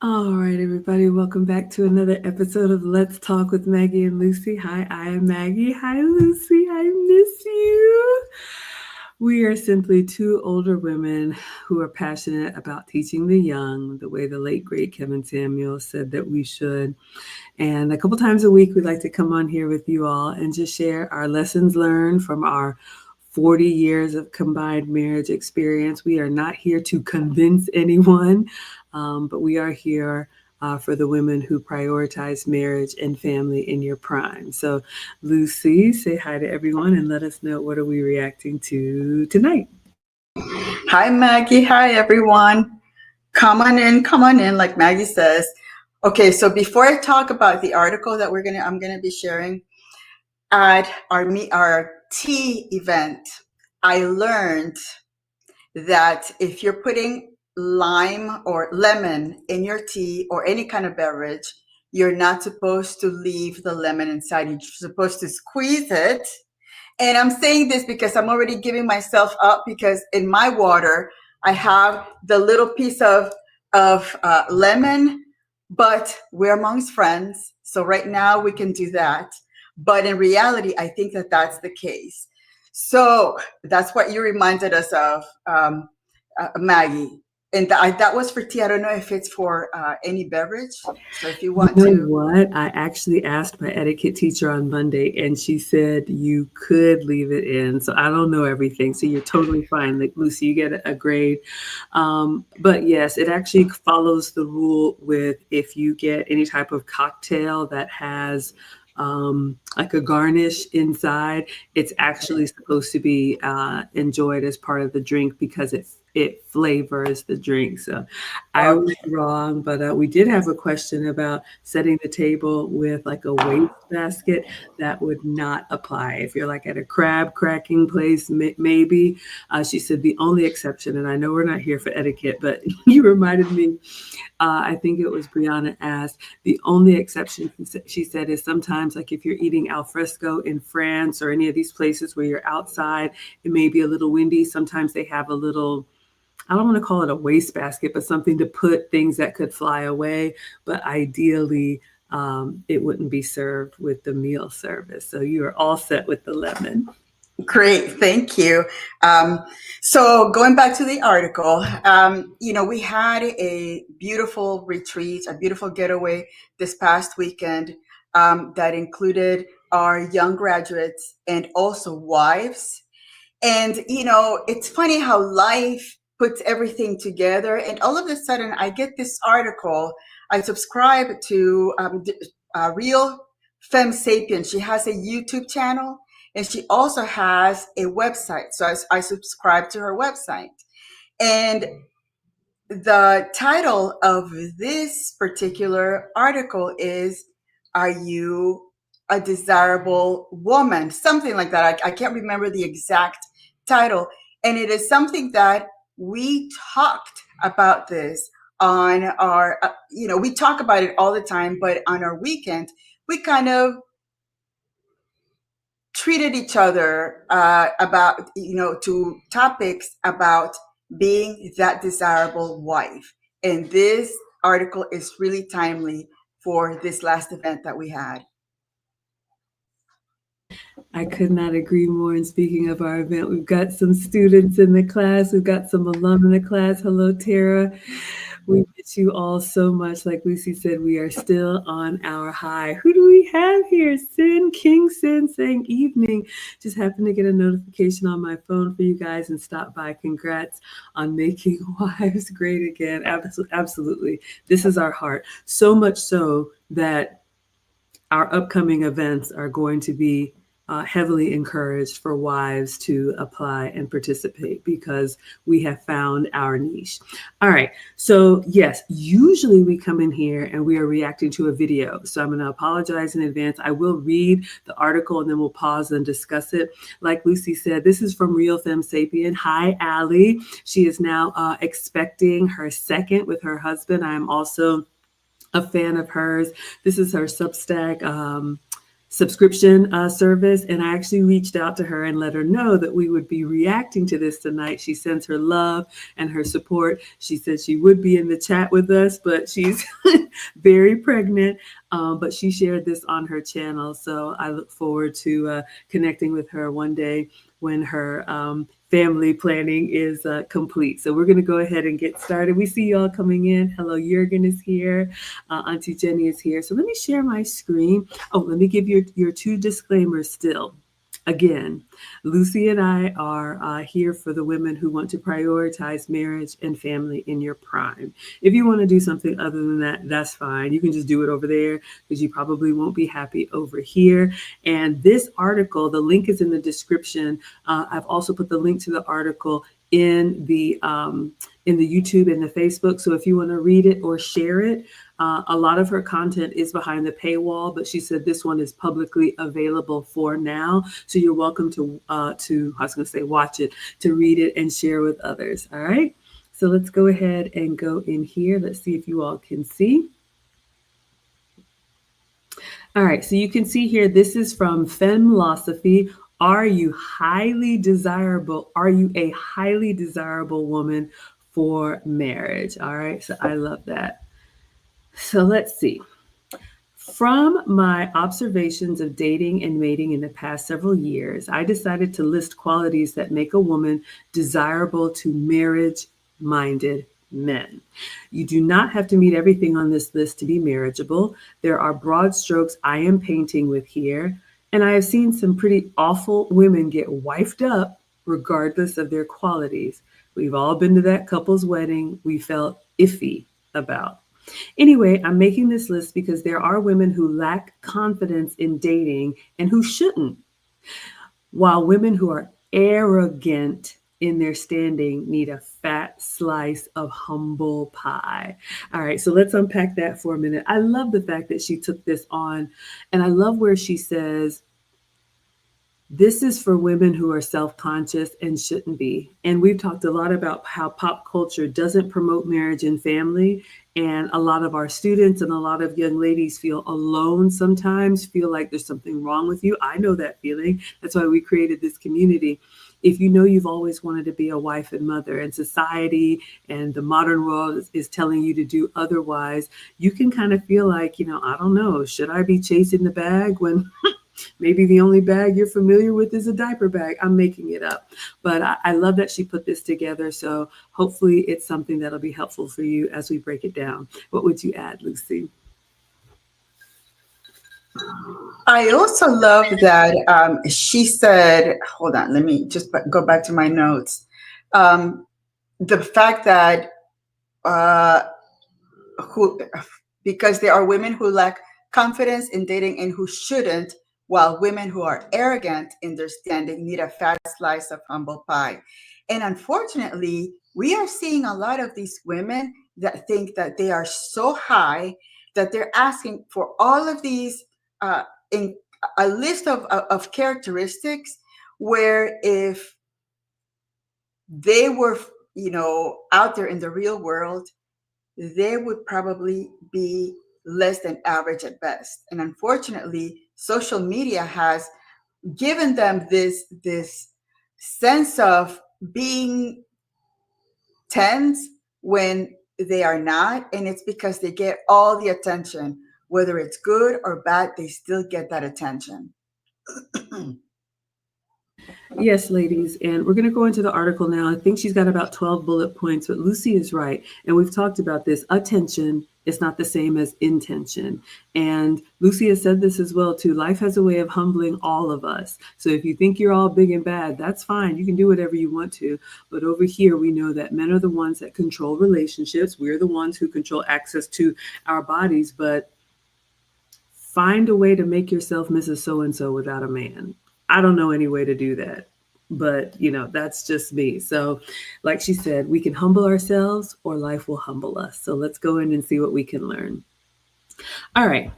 All right, everybody, welcome back to another episode of Let's Talk with Maggie and Lucy. Hi, I am Maggie. Hi, Lucy. I miss you. We are simply two older women who are passionate about teaching the young the way the late, great Kevin Samuel said that we should. And a couple times a week, we'd like to come on here with you all and just share our lessons learned from our 40 years of combined marriage experience. We are not here to convince anyone, but we are here for the women who prioritize marriage and family in your prime. So, Lucy, say hi to everyone and let us know what are we reacting to tonight. Hi, Maggie. Hi, everyone. Come on in, like Maggie says. Okay, so before I talk about the article that I'm gonna be sharing at our tea event, I learned that if you're putting lime or lemon in your tea or any kind of beverage, you're not supposed to leave the lemon inside. You're supposed to squeeze it. And I'm saying this because I'm already giving myself up, because in my water, I have the little piece of lemon, but we're amongst friends. So right now we can do that. But in reality, I think that that's the case. So that's what you reminded us of, Maggie. And that was for tea. I don't know if it's for any beverage. So if you You want know to. what? I actually asked my etiquette teacher on Monday, and she said you could leave it in. So I don't know everything. So you're totally fine. Like Lucy, you get a grade. But yes, it actually follows the rule with if you get any type of cocktail that has like a garnish inside, it's actually supposed to be enjoyed as part of the drink because it flavors the drink. So I was Okay. wrong, but we did have a question about setting the table with like a waste basket. That would not apply if you're like at a crab cracking place. Maybe she said the only exception, and I know we're not here for etiquette, but you reminded me. I think it was Brianna asked. The only exception she said is sometimes, like if you're eating al fresco in France or any of these places where you're outside, it may be a little windy. Sometimes they have a little, I don't want to call it a waste basket, but something to put things that could fly away. But ideally, it wouldn't be served with the meal service. So you are all set with the lemon. Great, thank you. Um, so going back to the article, we had a beautiful retreat, a beautiful getaway this past weekend that included our young graduates and also wives. And, it's funny how life puts everything together. And all of a sudden, I get this article. I subscribe to Real Femme Sapien. She has a YouTube channel and she also has a website. So I subscribe to her website. And the title of this particular article is, Are You a Desirable Woman? Something like that. I can't remember the exact title. And it is something that we talked about this on our, we talk about it all the time, but on our weekend, we kind of treated each other about, to topics about being that desirable wife. And this article is really timely for this last event that we had. I could not agree more. And speaking of our event, we've got some students in the class. We've got some alum in the class. Hello, Tara. We miss you all so much. Like Lucy said, we are still on our high. Who do we have here? Sin, King Sin saying evening. Just happened to get a notification on my phone for you guys and stop by. Congrats on making wives great again. Absolutely. This is our heart. So much so that our upcoming events are going to be heavily encouraged for wives to apply and participate because we have found our niche. All right. So, yes, usually we come in here and we are reacting to a video. So, I'm going to apologize in advance. I will read the article and then we'll pause and discuss it. Like Lucy said, this is from Real Femme Sapien. Hi, Allie. She is now expecting her second with her husband. I am also a fan of hers. This is her Substack. subscription service. And I actually reached out to her and let her know that we would be reacting to this tonight. She sends her love and her support. She said she would be in the chat with us, but she's very pregnant. But she shared this on her channel. So I look forward to connecting with her one day when her family planning is complete. So we're going to go ahead and get started. We see y'all coming in. Hello, Jurgen is here. Auntie Jenny is here. So let me share my screen. Oh, let me give your two disclaimers still. Again, Lucy and I are here for the women who want to prioritize marriage and family in your prime. If you want to do something other than that, that's fine. You can just do it over there because you probably won't be happy over here. And this article, the link is in the description. I've also put the link to the article in the YouTube and the Facebook. So if you want to read it or share it, a lot of her content is behind the paywall, but she said this one is publicly available for now. So you're welcome to I was going to say watch it, to read it and share with others. All right. So let's go ahead and go in here. Let's see if you all can see. All right. So you can see here, this is from Femlosophy. Are you highly desirable? Are you a highly desirable woman for marriage? All right. So I love that. So let's see. From my observations of dating and mating in the past several years, I decided to list qualities that make a woman desirable to marriage-minded men. You do not have to meet everything on this list to be marriageable. There are broad strokes I am painting with here, and I have seen some pretty awful women get wifed up regardless of their qualities. We've all been to that couple's wedding we felt iffy about. Anyway, I'm making this list because there are women who lack confidence in dating and who shouldn't, while women who are arrogant in their standing need a fat slice of humble pie. All right, so let's unpack that for a minute. I love the fact that she took this on, and I love where she says, this is for women who are self-conscious and shouldn't be. And we've talked a lot about how pop culture doesn't promote marriage and family. And a lot of our students and a lot of young ladies feel alone sometimes, feel like there's something wrong with you. I know that feeling. That's why we created this community. If you know you've always wanted to be a wife and mother, and society and the modern world is telling you to do otherwise, you can kind of feel like, I don't know, should I be chasing the bag when maybe the only bag you're familiar with is a diaper bag? I'm making it up. But I love that she put this together. So hopefully it's something that'll be helpful for you as we break it down. What would you add, Lucy? I also love that she said, hold on, let me just go back to my notes. The fact that because there are women who lack confidence in dating and who shouldn't, while women who are arrogant in their standing need a fat slice of humble pie. And unfortunately, we are seeing a lot of these women that think that they are so high that they're asking for all of these in a list of characteristics, where if they were, out there in the real world, they would probably be less than average at best. And unfortunately, social media has given them this sense of being tens when they are not. And it's because they get all the attention, whether it's good or bad, they still get that attention. Yes, ladies. And we're going to go into the article now. I think she's got about 12 bullet points, but Lucy is right. And we've talked about this. Attention is not the same as intention. And Lucy has said this as well, too. Life has a way of humbling all of us. So if you think you're all big and bad, that's fine. You can do whatever you want to. But over here, we know that men are the ones that control relationships. We're the ones who control access to our bodies. But find a way to make yourself Mrs. So-and-so without a man. I don't know any way to do that, but that's just me. So like she said, we can humble ourselves or life will humble us. So let's go in and see what we can learn. All right.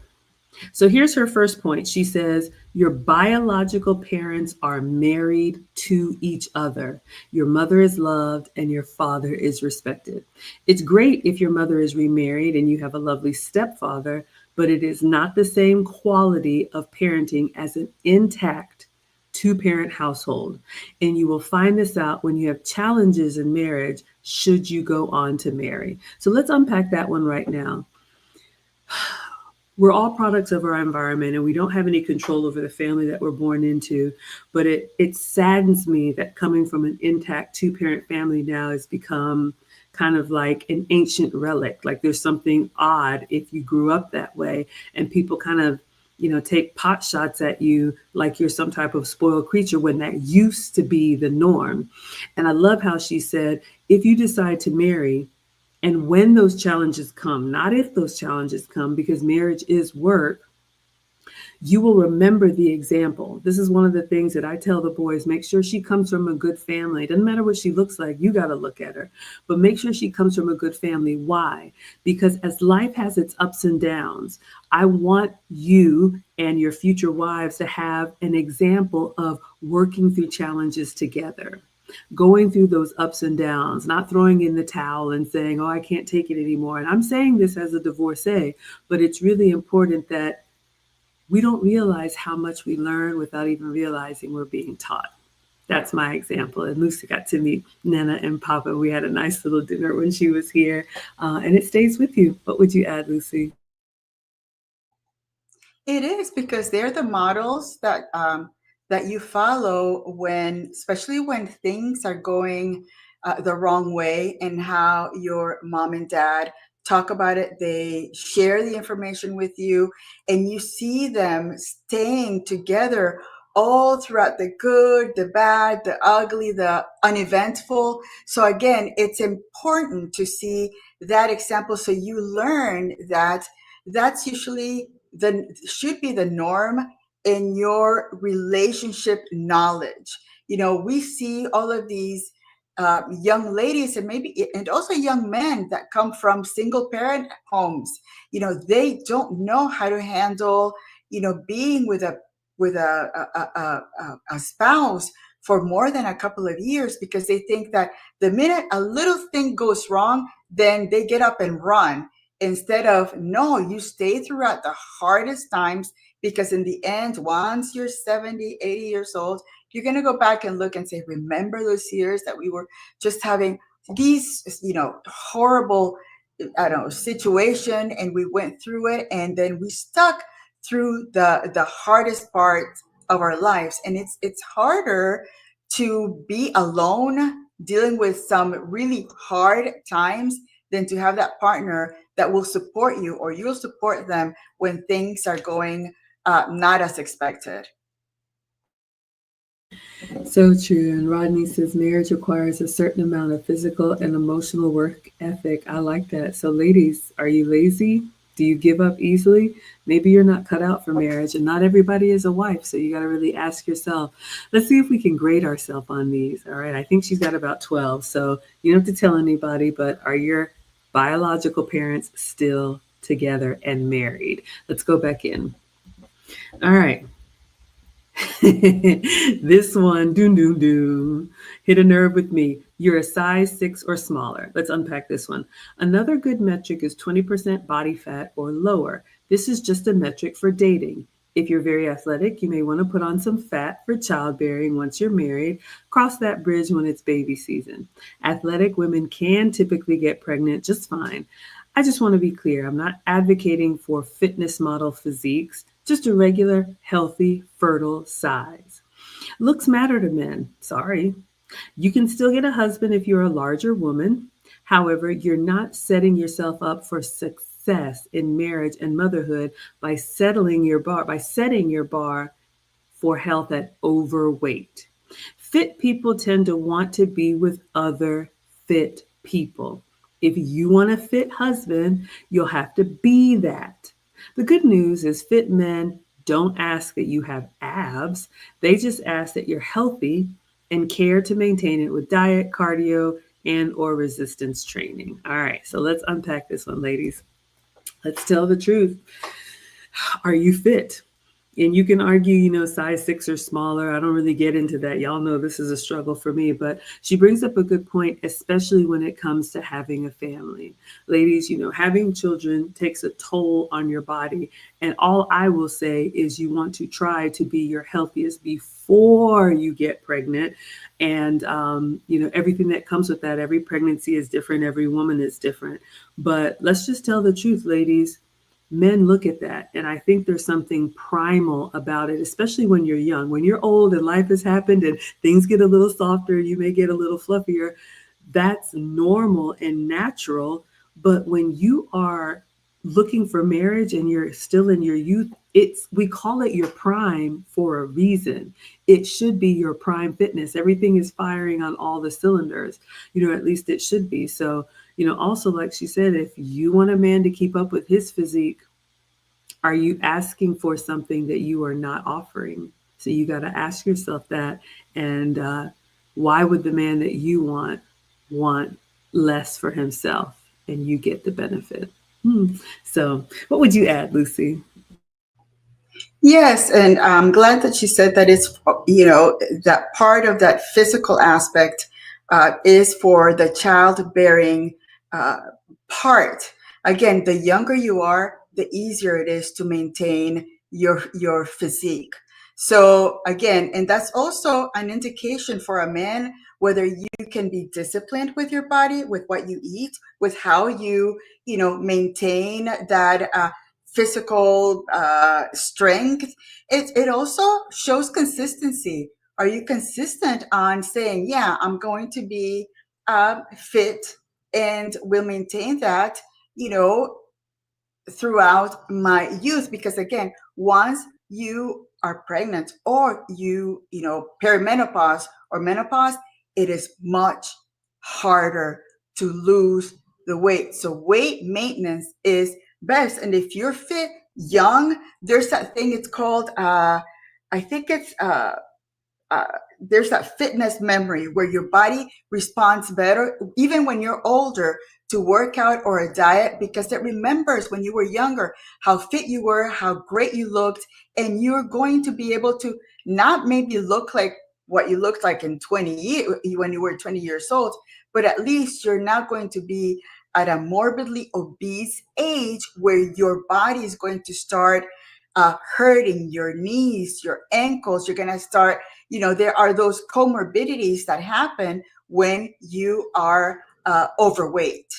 So here's her first point. She says, your biological parents are married to each other. Your mother is loved and your father is respected. It's great if your mother is remarried and you have a lovely stepfather, but it is not the same quality of parenting as an intact two parent household. And you will find this out when you have challenges in marriage, should you go on to marry. So let's unpack that one right now. We're all products of our environment and we don't have any control over the family that we're born into. But it saddens me that coming from an intact two parent family now has become kind of like an ancient relic. Like there's something odd if you grew up that way, and people kind of, take pot shots at you like you're some type of spoiled creature when that used to be the norm. And I love how she said, if you decide to marry, and when those challenges come, not if those challenges come, because marriage is work, you will remember the example. This is one of the things that I tell the boys, make sure she comes from a good family. It doesn't matter what she looks like, you got to look at her. But make sure she comes from a good family. Why? Because as life has its ups and downs, I want you and your future wives to have an example of working through challenges together, going through those ups and downs, not throwing in the towel and saying, oh, I can't take it anymore. And I'm saying this as a divorcee, but it's really important that we don't realize how much we learn without even realizing we're being taught. That's my example. And Lucy got to meet Nana and Papa. We had a nice little dinner when she was here, and it stays with you. What would you add, Lucy? It is because they're the models that you follow when, especially when things are going the wrong way, and how your mom and dad talk about it. They share the information with you, and you see them staying together all throughout the good, the bad, the ugly, the uneventful. So again, it's important to see that example so you learn that that's usually the should be the norm in your relationship knowledge. We see all of these young ladies, and maybe and also young men that come from single parent homes. They don't know how to handle being with a spouse for more than a couple of years, because they think that the minute a little thing goes wrong, then they get up and run, instead of, no, you stay throughout the hardest times, because in the end, once you're 70, 80 years old, you're going to go back and look and say, remember those years that we were just having these horrible, I don't know, situation, and we went through it, and then we stuck through the hardest part of our lives. And it's harder to be alone dealing with some really hard times than to have that partner that will support you, or you'll support them when things are going not as expected. So true. And Rodney says marriage requires a certain amount of physical and emotional work ethic. I like that. So, ladies, are you lazy? Do you give up easily? Maybe you're not cut out for marriage, and not everybody is a wife. So, you got to really ask yourself. Let's see if we can grade ourselves on these. All right. I think she's got about 12. So, you don't have to tell anybody, but are your biological parents still together and married? Let's go back in. All right. This one, doom, doom, doom, hit a nerve with me. You're a size 6 or smaller. Let's unpack this one. Another good metric is 20% body fat or lower. This is just a metric for dating. If you're very athletic, you may want to put on some fat for childbearing once you're married. Cross that bridge when it's baby season. Athletic women can typically get pregnant just fine. I just want to be clear, I'm not advocating for fitness model physiques, just a regular, healthy, fertile size. Looks matter to men. Sorry. You can still get a husband if you're a larger woman. However, you're not setting yourself up for success in marriage and motherhood by setting your bar for health at overweight. Fit people tend to want to be with other fit people. If you want a fit husband, you'll have to be that. The good news is fit men don't ask that you have abs. They just ask that you're healthy and care to maintain it with diet, cardio, and or resistance training. All right, so let's unpack this one, ladies. Let's tell the truth. Are you fit? And you can argue, size six or smaller. I don't really get into that. Y'all know this is a struggle for me, but she brings up a good point, especially when it comes to having a family. Ladies, having children takes a toll on your body. And all I will say is you want to try to be your healthiest before you get pregnant. And, everything that comes with that. Every pregnancy is different, every woman is different. But let's just tell the truth, ladies. Men look at that, and I think there's something primal about it, especially when you're young. When you're old and life has happened and things get a little softer, you may get a little fluffier. That's normal and natural. But when you are looking for marriage and you're still in your youth, we call it your prime for a reason. It should be your prime fitness. Everything is firing on all the cylinders. At least it should be. So, also, like she said, if you want a man to keep up with his physique, are you asking for something that you are not offering? So you got to ask yourself that. And why would the man that you want less for himself and you get the benefit? So, what would you add, Lucy? Yes, and I'm glad that she said that it's, that part of that physical aspect is for the childbearing uh, part. Again, the younger you are, the easier it is to maintain your physique. So again, and that's also an indication for a man whether you can be disciplined with your body, with what you eat, with how you maintain that physical strength. It also shows consistency. Are you consistent on saying, yeah, I'm going to be fit and will maintain that, you know, throughout my youth? Because again, once you are pregnant or perimenopause or menopause, it is much harder to lose the weight. So weight maintenance is best. And if you're fit young, there's that thing, it's called I think it's uh, there's that fitness memory where your body responds better even when you're older to workout or a diet, because it remembers when you were younger how fit you were, how great you looked, and you're going to be able to not maybe look like what you looked like in 20 years when you were 20 years old, but at least you're not going to be at a morbidly obese age where your body is going to start hurting your knees, your ankles. You're going to start, there are those comorbidities that happen when you are overweight.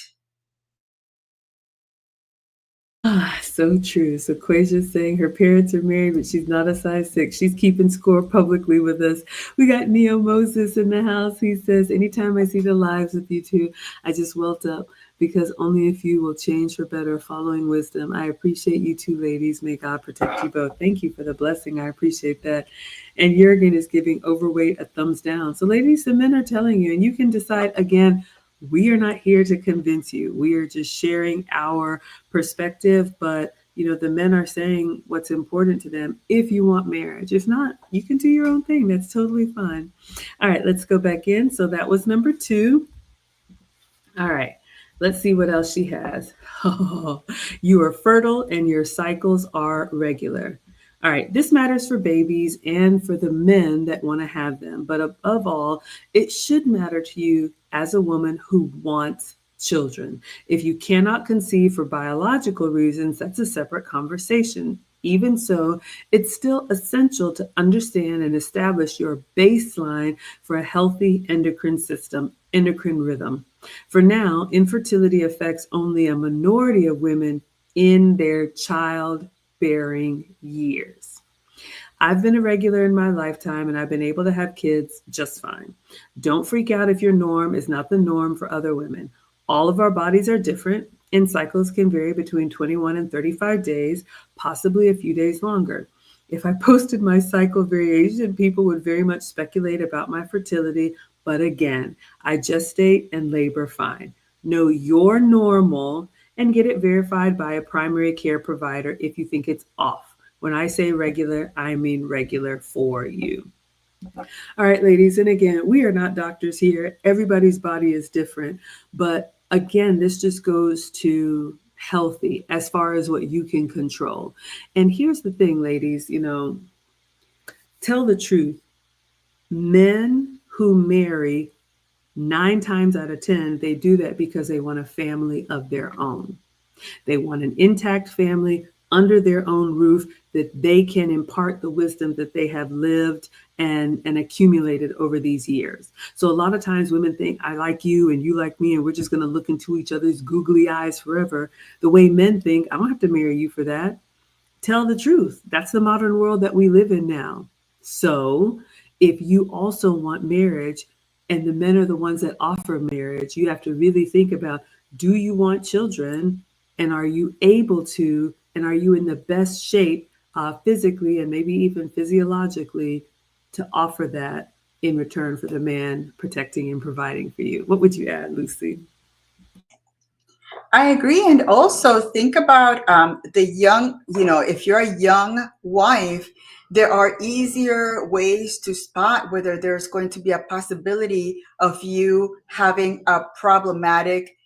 Ah, so true. So Quasia's saying her parents are married, but she's not a size six. She's keeping score publicly with us. We got Neo Moses in the house. He says, anytime I see the lives with you two, I just welt up because only a few will change for better following wisdom. I appreciate you two ladies. May God protect you both. Thank you for the blessing. I appreciate that. And Jurgen is giving overweight a thumbs down. So ladies, the men are telling you, and you can decide again, we are not here to convince you. We are just sharing our perspective, but the men are saying what's important to them if you want marriage. If not, you can do your own thing. That's totally fine. All right, let's go back in. So that was number two. All right, let's see what else she has. Oh, you are fertile and your cycles are regular. All right, this matters for babies and for the men that want to have them. But above all, it should matter to you as a woman who wants children. If you cannot conceive for biological reasons, that's a separate conversation. Even so, it's still essential to understand and establish your baseline for a healthy endocrine system, endocrine rhythm. For now, infertility affects only a minority of women in their childbearing years. I've been a regular in my lifetime and I've been able to have kids just fine. Don't freak out if your norm is not the norm for other women. All of our bodies are different and cycles can vary between 21 and 35 days, possibly a few days longer. If I posted my cycle variation, people would very much speculate about my fertility, but again, I gestate and labor fine. Know your normal and get it verified by a primary care provider if you think it's off. When I say regular, I mean regular for you. All right, ladies, and again, we are not doctors here. Everybody's body is different. But again, this just goes to healthy as far as what you can control. And here's the thing, ladies, tell the truth. Men who marry, 9 times out of 10, they do that because they want a family of their own. They want an intact family under their own roof that they can impart the wisdom that they have lived and accumulated over these years. So a lot of times women think, I like you and you like me, and we're just going to look into each other's googly eyes forever. The way men think, I don't have to marry you for that. Tell the truth. That's the modern world that we live in now. So, if you also want marriage and the men are the ones that offer marriage, you have to really think about, do you want children, and are you able to, and are you in the best shape physically and maybe even physiologically to offer that in return for the man protecting and providing for you? What would you add, Lucy? I agree. And also think about the young, if you're a young wife, there are easier ways to spot whether there's going to be a possibility of you having a problematic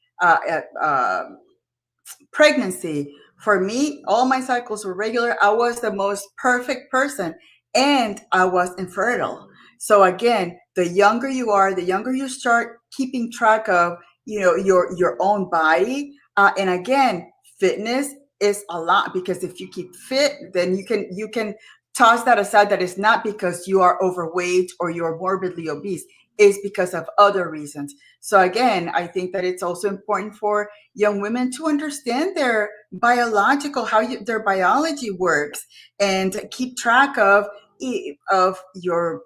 pregnancy. For me, all my cycles were regular. I was the most perfect person and I was infertile. So again, the younger you are, the younger you start keeping track of, your own body. And again, fitness is a lot, because if you keep fit, then you can toss that aside. That is not because you are overweight or you're morbidly obese. It's because of other reasons. So again, I think that it's also important for young women to understand their biological, their biology works, and keep track of your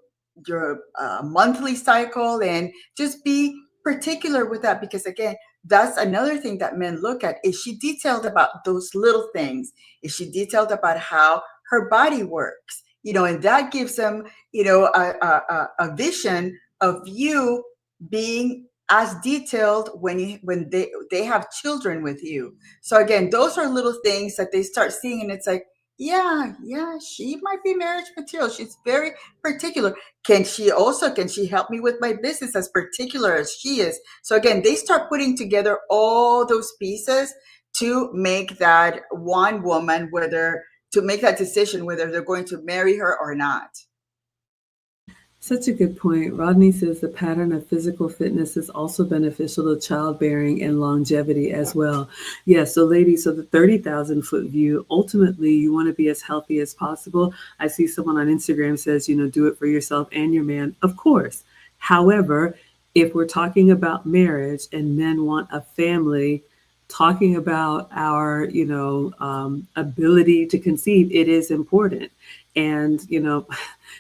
monthly cycle, and just be particular with that, because again, that's another thing that men look at. Is she detailed about those little things? Is she detailed about how her body works? And that gives them, a vision of you being as detailed when they have children with you. So again, those are little things that they start seeing, and it's like, yeah, yeah, she might be marriage material. She's very particular. Can she help me with my business, as particular as she is? So again, they start putting together all those pieces to make that one woman, whether to make that decision whether they're going to marry her or not. Such a good point. Rodney says the pattern of physical fitness is also beneficial to childbearing and longevity as well. Yes, so ladies, so the 30,000 foot view, ultimately you want to be as healthy as possible. I see someone on Instagram says, do it for yourself and your man. Of course. However, if we're talking about marriage and men want a family, talking about our, ability to conceive, it is important. And,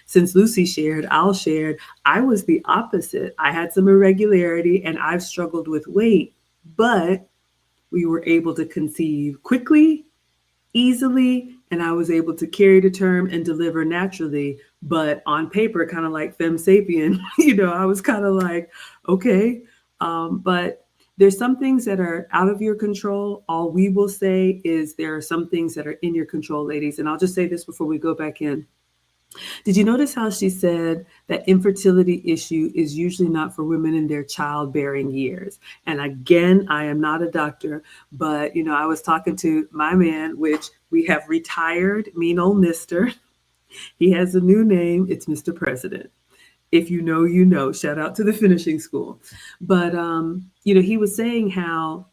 since Lucy shared, I'll share. I was the opposite. I had some irregularity and I've struggled with weight, but we were able to conceive quickly, easily, and I was able to carry to term and deliver naturally. But on paper, kind of like femme sapien, I was kind of like, okay. But there's some things that are out of your control. All we will say is there are some things that are in your control, ladies. And I'll just say this before we go back in. Did you notice how she said that infertility issue is usually not for women in their childbearing years? And again, I am not a doctor, but I was talking to my man, which we have retired, mean old Mister. He has a new name. It's Mr. President. If you know, you know. Shout out to the finishing school. But he was saying how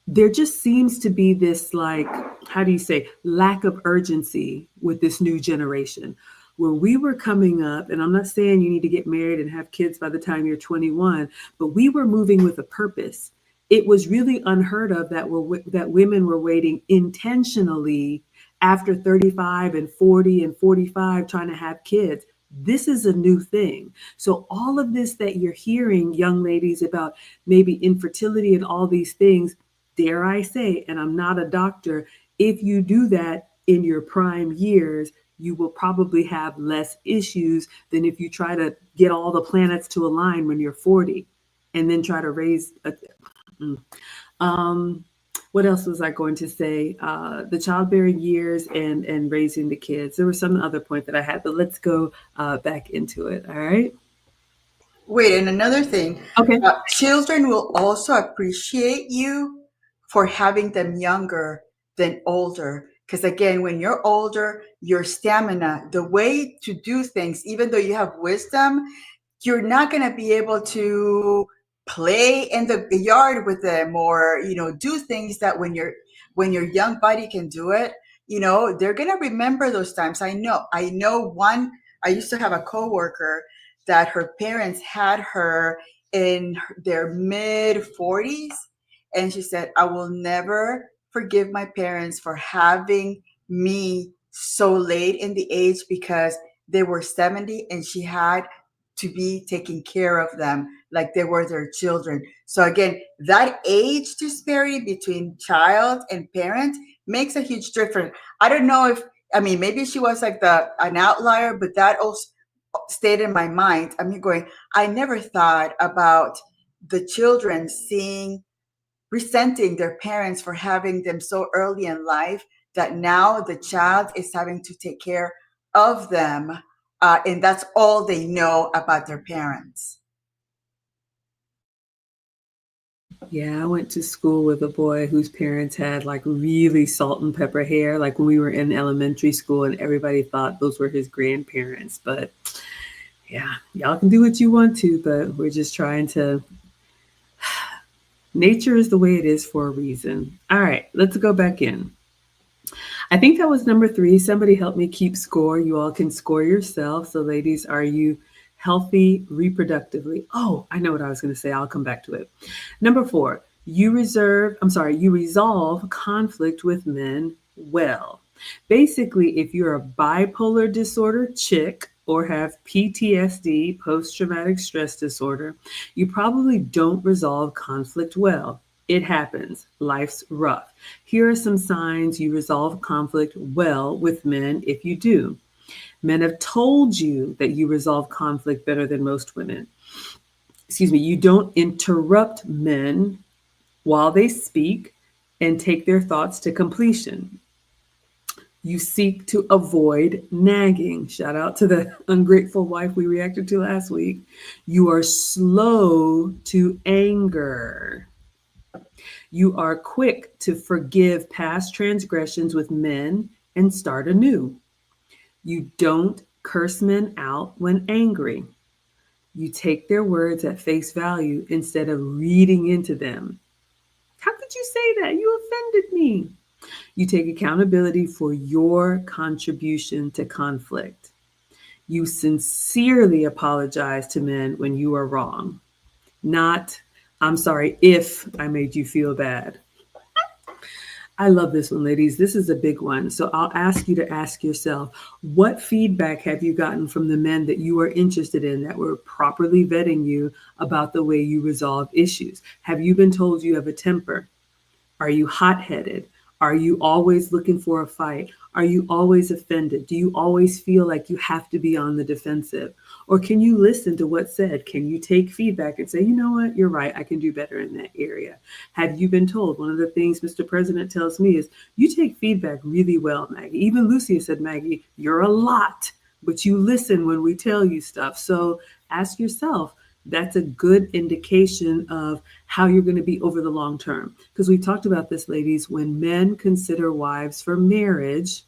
there just seems to be this, like, how do you say, lack of urgency with this new generation. When we were coming up, and I'm not saying you need to get married and have kids by the time you're 21, but we were moving with a purpose. It was really unheard of that women were waiting intentionally after 35 and 40 and 45 trying to have kids. This is a new thing. So all of this that you're hearing, young ladies, about maybe infertility and all these things, dare I say, and I'm not a doctor, if you do that in your prime years, you will probably have less issues than if you try to get all the planets to align when you're 40 and then try to raise a, what else was I going to say? The childbearing years and raising the kids. There was some other point that I had, but let's go back into it. All right. Wait, and another thing, Okay. children will also appreciate you for having them younger than older. Because again, when you're older, your stamina, the way to do things, even though you have wisdom, you're not going to be able to play in the yard with them, or do things that when your young body can do it. They're going to remember those times. I know one. I used to have a coworker that her parents had her in their mid 40s, and she said, I will never forgive my parents for having me so late in the age, because they were 70 and she had to be taking care of them like they were their children. So again, that age disparity between child and parent makes a huge difference. I don't know if, I mean, maybe she was like an outlier, but that also stayed in my mind. I'm going, I never thought about the children resenting their parents for having them so early in life, that now the child is having to take care of them, and that's all they know about their parents. Yeah, I went to school with a boy whose parents had like really salt and pepper hair, like when we were in elementary school, and everybody thought those were his grandparents. But yeah, y'all can do what you want to, but we're just trying to. Nature is the way it is for a reason. All right, let's go back in. I think that was number three. Somebody help me keep score. You all can score yourself. So, ladies, are you healthy reproductively? Oh, I know what I was going to say. I'll come back to it. Number four, you resolve conflict with men well. Basically, if you're a bipolar disorder chick or have PTSD, post traumatic stress disorder, you probably don't resolve conflict well. It happens. Life's rough. Here are some signs you resolve conflict well with men if you do. Men have told you that you resolve conflict better than most women. Excuse me, you don't interrupt men while they speak and take their thoughts to completion. You seek to avoid nagging. Shout out to the ungrateful wife we reacted to last week. You are slow to anger. You are quick to forgive past transgressions with men and start anew. You don't curse men out when angry. You take their words at face value instead of reading into them. How could you say that? You offended me. You take accountability for your contribution to conflict. You sincerely apologize to men when you are wrong, not, I'm sorry if I made you feel bad. I love this one, ladies. This is a big one. So I'll ask you to ask yourself, what feedback have you gotten from the men that you are interested in that were properly vetting you about the way you resolve issues? Have you been told you have a temper? Are you hot headed? Are you always looking for a fight? Are you always offended? Do you always feel like you have to be on the defensive? Or can you listen to what's said? Can you take feedback and say, you know what, you're right, I can do better in that area? Have you been told? One of the things Mr. President tells me is you take feedback really well, Maggie. Even Lucy said, Maggie, you're a lot, but you listen when we tell you stuff. So ask yourself, that's a good indication of how you're going to be over the long term. Because we talked about this, ladies, when men consider wives for marriage,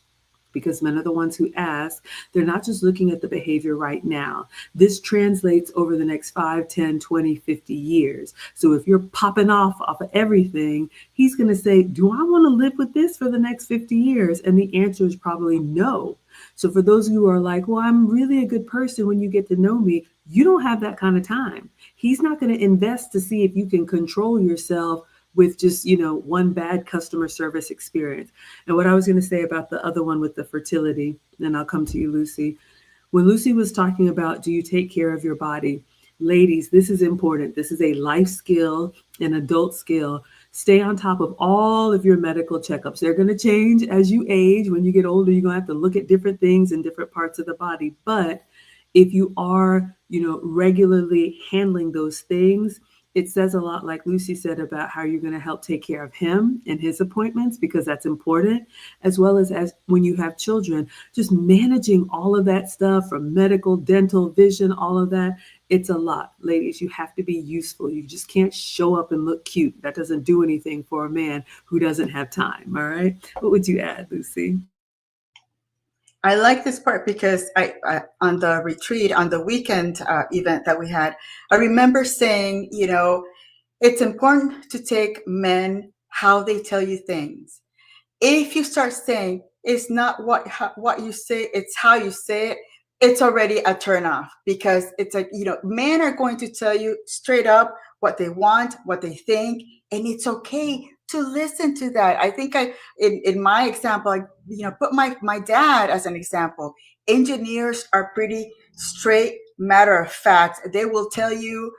because men are the ones who ask, they're not just looking at the behavior right now. This translates over the next 5, 10, 20, 50 years. So if you're popping off of everything, he's going to say, do I want to live with this for the next 50 years? And the answer is probably no. So for those of you who are like, well, I'm really a good person when you get to know me, you don't have that kind of time. He's not going to invest to see if you can control yourself with just, one bad customer service experience. And what I was going to say about the other one with the fertility, then I'll come to you, Lucy. When Lucy was talking about, do you take care of your body? Ladies, this is important. This is a life skill, an adult skill. Stay on top of all of your medical checkups. They're going to change as you age. When you get older, you're going to have to look at different things in different parts of the body. But if you are, regularly handling those things, it says a lot, like Lucy said, about how you're going to help take care of him and his appointments, because that's important, as well as when you have children, just managing all of that stuff from medical, dental, vision, all of that. It's a lot. Ladies, you have to be useful. You just can't show up and look cute. That doesn't do anything for a man who doesn't have time. All right. What would you add, Lucy? I like this part because I on the retreat, on the weekend event that we had, I remember saying, it's important to take men how they tell you things. If you start saying it's not what you say, it's how you say it, it's already a turn off, because it's like, men are going to tell you straight up what they want, what they think, and it's okay to listen to that. I think in my example, I put my dad as an example. Engineers are pretty straight, matter of fact. They will tell you,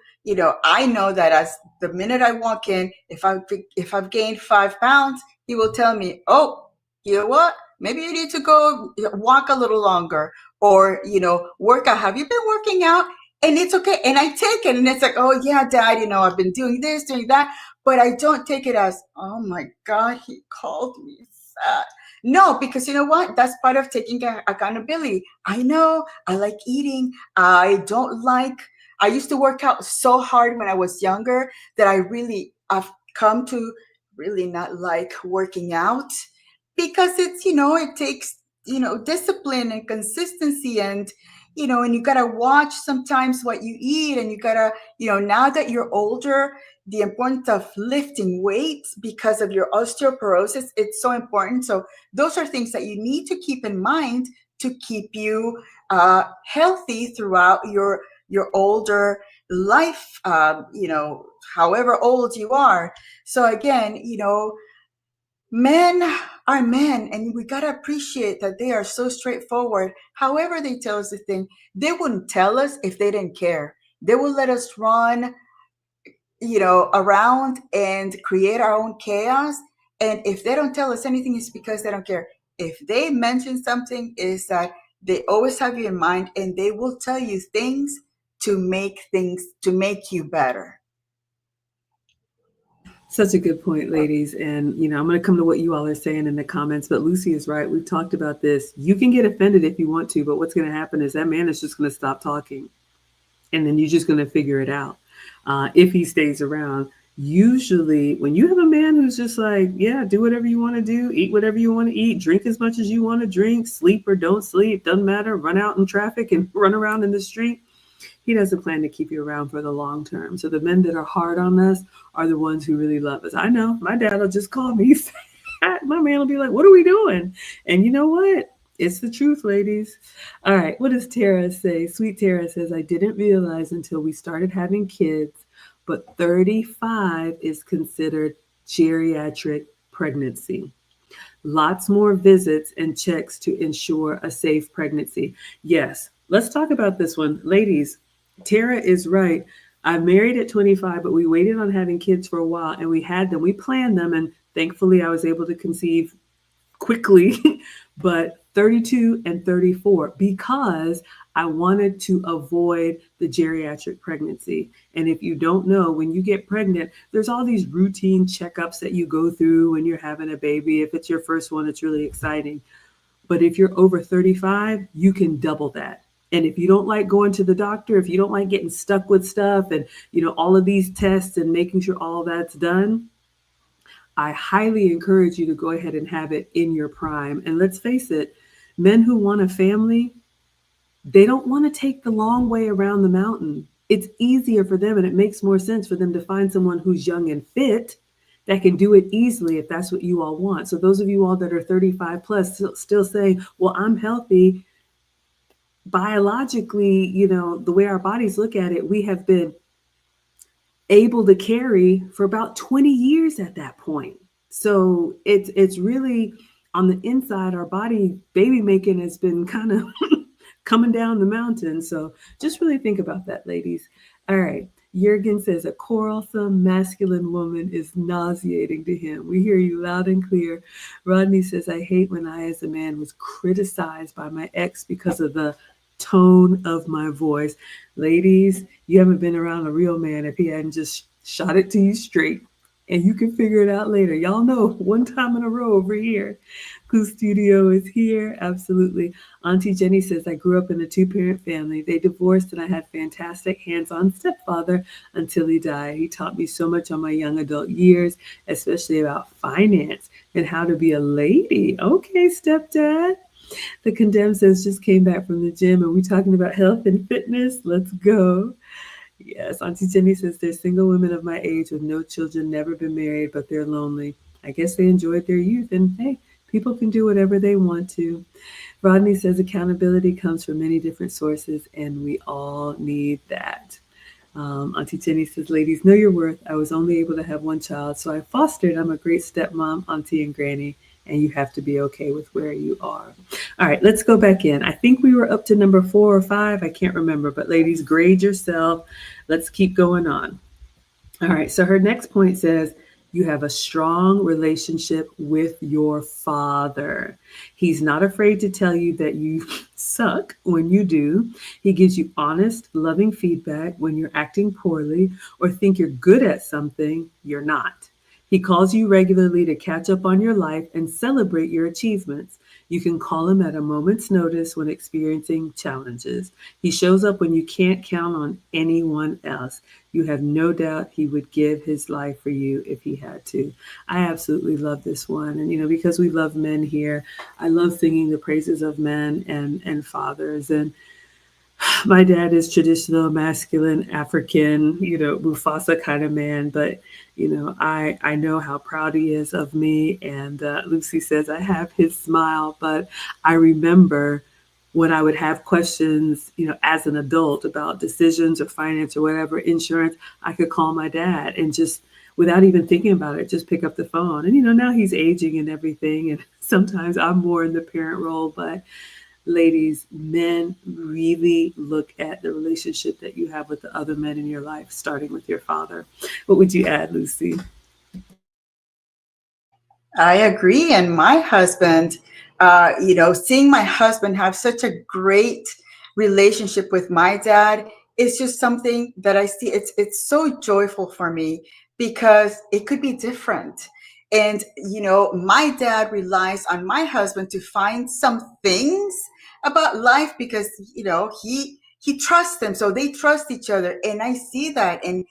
I know that as the minute I walk in, if I've gained 5 pounds, he will tell me, oh, you know what? Maybe you need to go walk a little longer, or, work out. Have you been working out? And it's okay. And I take it, and it's like, oh, yeah, dad, I've been doing this, doing that. But I don't take it as, oh my God, he called me fat. No, because you know what? That's part of taking accountability. I know I like eating. I used to work out so hard when I was younger that I've come to really not like working out, because it takes, discipline and consistency, and you got to watch sometimes what you eat, and you got to, now that you're older, the importance of lifting weights because of your osteoporosis, it's so important. So those are things that you need to keep in mind to keep you healthy throughout your older life, however old you are. So again, men are men, and we got to appreciate that they are so straightforward. However they tell us the thing, they wouldn't tell us if they didn't care. They will let us run, around and create our own chaos. And if they don't tell us anything, it's because they don't care. If they mention something, is that they always have you in mind, and they will tell you things to make you better. Such a good point, ladies. And, I'm going to come to what you all are saying in the comments, but Lucy is right. We've talked about this. You can get offended if you want to, but what's going to happen is that man is just going to stop talking. And then you're just going to figure it out if he stays around. Usually, when you have a man who's just like, yeah, do whatever you want to do, eat whatever you want to eat, drink as much as you want to drink, sleep or don't sleep, doesn't matter, run out in traffic and run around in the street, he doesn't plan to keep you around for the long term. So the men that are hard on us are the ones who really love us. I know my dad will just call me. My man will be like, what are we doing? And you know what? It's the truth, ladies. All right. What does Tara say? Sweet Tara says, I didn't realize until we started having kids, but 35 is considered geriatric pregnancy. Lots more visits and checks to ensure a safe pregnancy. Yes, let's talk about this one. Ladies, Tara is right. I married at 25, but we waited on having kids for a while, and we had them. We planned them, and thankfully I was able to conceive quickly, but 32 and 34, because I wanted to avoid the geriatric pregnancy. And if you don't know, when you get pregnant, there's all these routine checkups that you go through when you're having a baby. If it's your first one, it's really exciting. But if you're over 35, you can double that. And if you don't like going to the doctor, if you don't like getting stuck with stuff and, all of these tests and making sure all that's done, I highly encourage you to go ahead and have it in your prime. And let's face it, men who want a family, they don't want to take the long way around the mountain. It's easier for them, and it makes more sense for them to find someone who's young and fit that can do it easily if that's what you all want. So those of you all that are 35 plus still saying, well, I'm healthy, biologically, the way our bodies look at it, we have been able to carry for about 20 years at that point. So it's really on the inside, our body baby making has been kind of coming down the mountain. So just really think about that, ladies. All right. Jurgen says a quarrelsome masculine woman is nauseating to him. We hear you loud and clear. Rodney says, I hate when I, as a man, was criticized by my ex because of the tone of my voice. Ladies, you haven't been around a real man if he hadn't just shot it to you straight. And you can figure it out later. Y'all know one time in a row over here. Clue Studio is here. Absolutely. Auntie Jenny says, I grew up in a two-parent family. They divorced and I had fantastic hands-on stepfather until he died. He taught me so much on my young adult years, especially about finance and how to be a lady. Okay, stepdad. The Condemned says, just came back from the gym. Are we talking about health and fitness? Let's go. Yes, Auntie Jenny says there's single women of my age with no children, never been married, but they're lonely. I guess they enjoyed their youth, and hey, people can do whatever they want to. Rodney says accountability comes from many different sources, and we all need that. Auntie Jenny says, ladies, know your worth. I was only able to have one child, so I fostered. I'm a great stepmom, auntie, and granny, and you have to be okay with where you are. All right, let's go back in. I think we were up to number 4 or 5. I can't remember, but ladies, grade yourself. Let's keep going on. All right, so her next point says, you have a strong relationship with your father. He's not afraid to tell you that you suck when you do. He gives you honest, loving feedback when you're acting poorly or think you're good at something you're not. He calls you regularly to catch up on your life and celebrate your achievements. You can call him at a moment's notice when experiencing challenges. He shows up when you can't count on anyone else. You have no doubt he would give his life for you if he had to. I absolutely love this one. And, because we love men here, I love singing the praises of men and fathers. And my dad is traditional masculine African, Mufasa kind of man, but I know how proud he is of me. And Lucy says I have his smile, but I remember when I would have questions, as an adult about decisions or finance or whatever, insurance, I could call my dad and just without even thinking about it, just pick up the phone. And now he's aging and everything, and sometimes I'm more in the parent role, but ladies, men really look at the relationship that you have with the other men in your life, starting with your father. What would you add, Lucy? I agree. And my husband, seeing my husband have such a great relationship with my dad is just something that I see. It's so joyful for me because it could be different. And my dad relies on my husband to find some things about life because he trusts him, so they trust each other, and I see that. And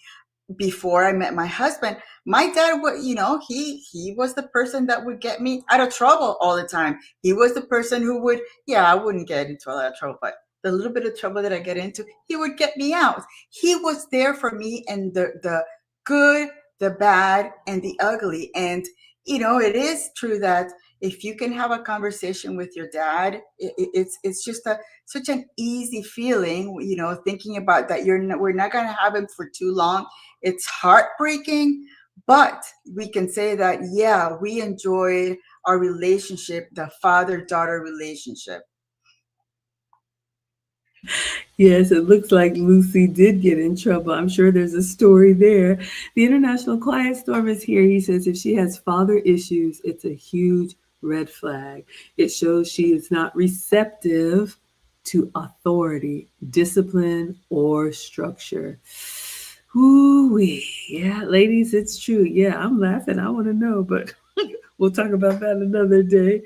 before I met my husband, my dad would, he was the person that would get me out of trouble all the time. He was the person who would, yeah, I wouldn't get into a lot of trouble, but the little bit of trouble that I get into, he would get me out. He was there for me and the good, the bad, and the ugly. And it is true that if you can have a conversation with your dad, it's just such an easy feeling. Thinking about that, we're not going to have him for too long. It's heartbreaking, but we can say that, yeah, we enjoyed our relationship, the father-daughter relationship. Yes, it looks like Lucy did get in trouble. I'm sure there's a story there. The International Quiet Storm is here. He says if she has father issues, it's a huge red flag. It shows she is not receptive to authority, discipline, or structure. Ooh-wee. Yeah, ladies, it's true. Yeah, I'm laughing. I want to know, but we'll talk about that another day.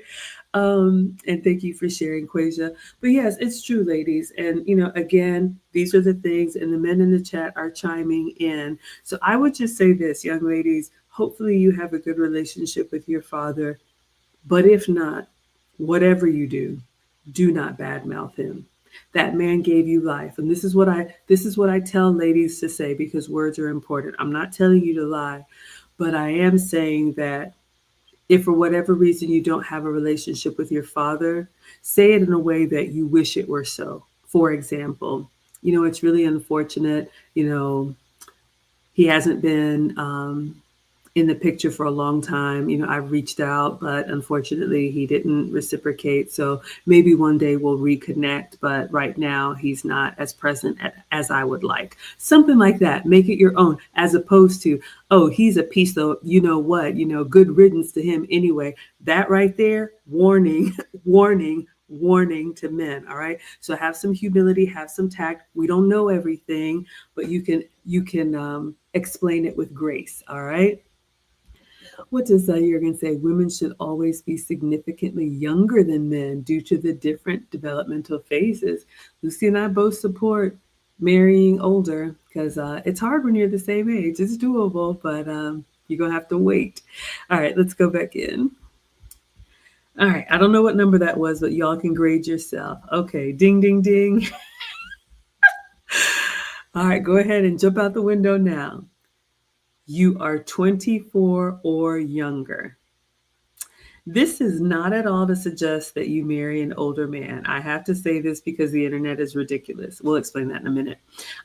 And thank you for sharing, Quasia. But yes, it's true, ladies. And, again, these are the things, and the men in the chat are chiming in. So I would just say this, young ladies, hopefully you have a good relationship with your father. But if not, whatever you do not badmouth him. That man gave you life. And this is what I tell ladies to say because words are important. I'm not telling you to lie, but I am saying that if for whatever reason you don't have a relationship with your father, say it in a way that you wish it were so. For example, it's really unfortunate, he hasn't been in the picture for a long time. I've reached out, but unfortunately, he didn't reciprocate. So maybe one day we'll reconnect, but right now he's not as present as I would like. Something like that. Make it your own, as opposed to, oh, he's a piece of, what, good riddance to him anyway. That right there, warning, warning, warning to men. All right, so have some humility, have some tact. We don't know everything, but you can explain it with grace. All right. What does Jurgen say? Women should always be significantly younger than men due to the different developmental phases. Lucy and I both support marrying older because it's hard when you're the same age. It's doable, but you're going to have to wait. All right, let's go back in. All right, I don't know what number that was, but y'all can grade yourself. Okay, ding, ding, ding. All right, go ahead and jump out the window now. You are 24 or younger. This is not at all to suggest that you marry an older man. I have to say this because the internet is ridiculous. We'll explain that in a minute.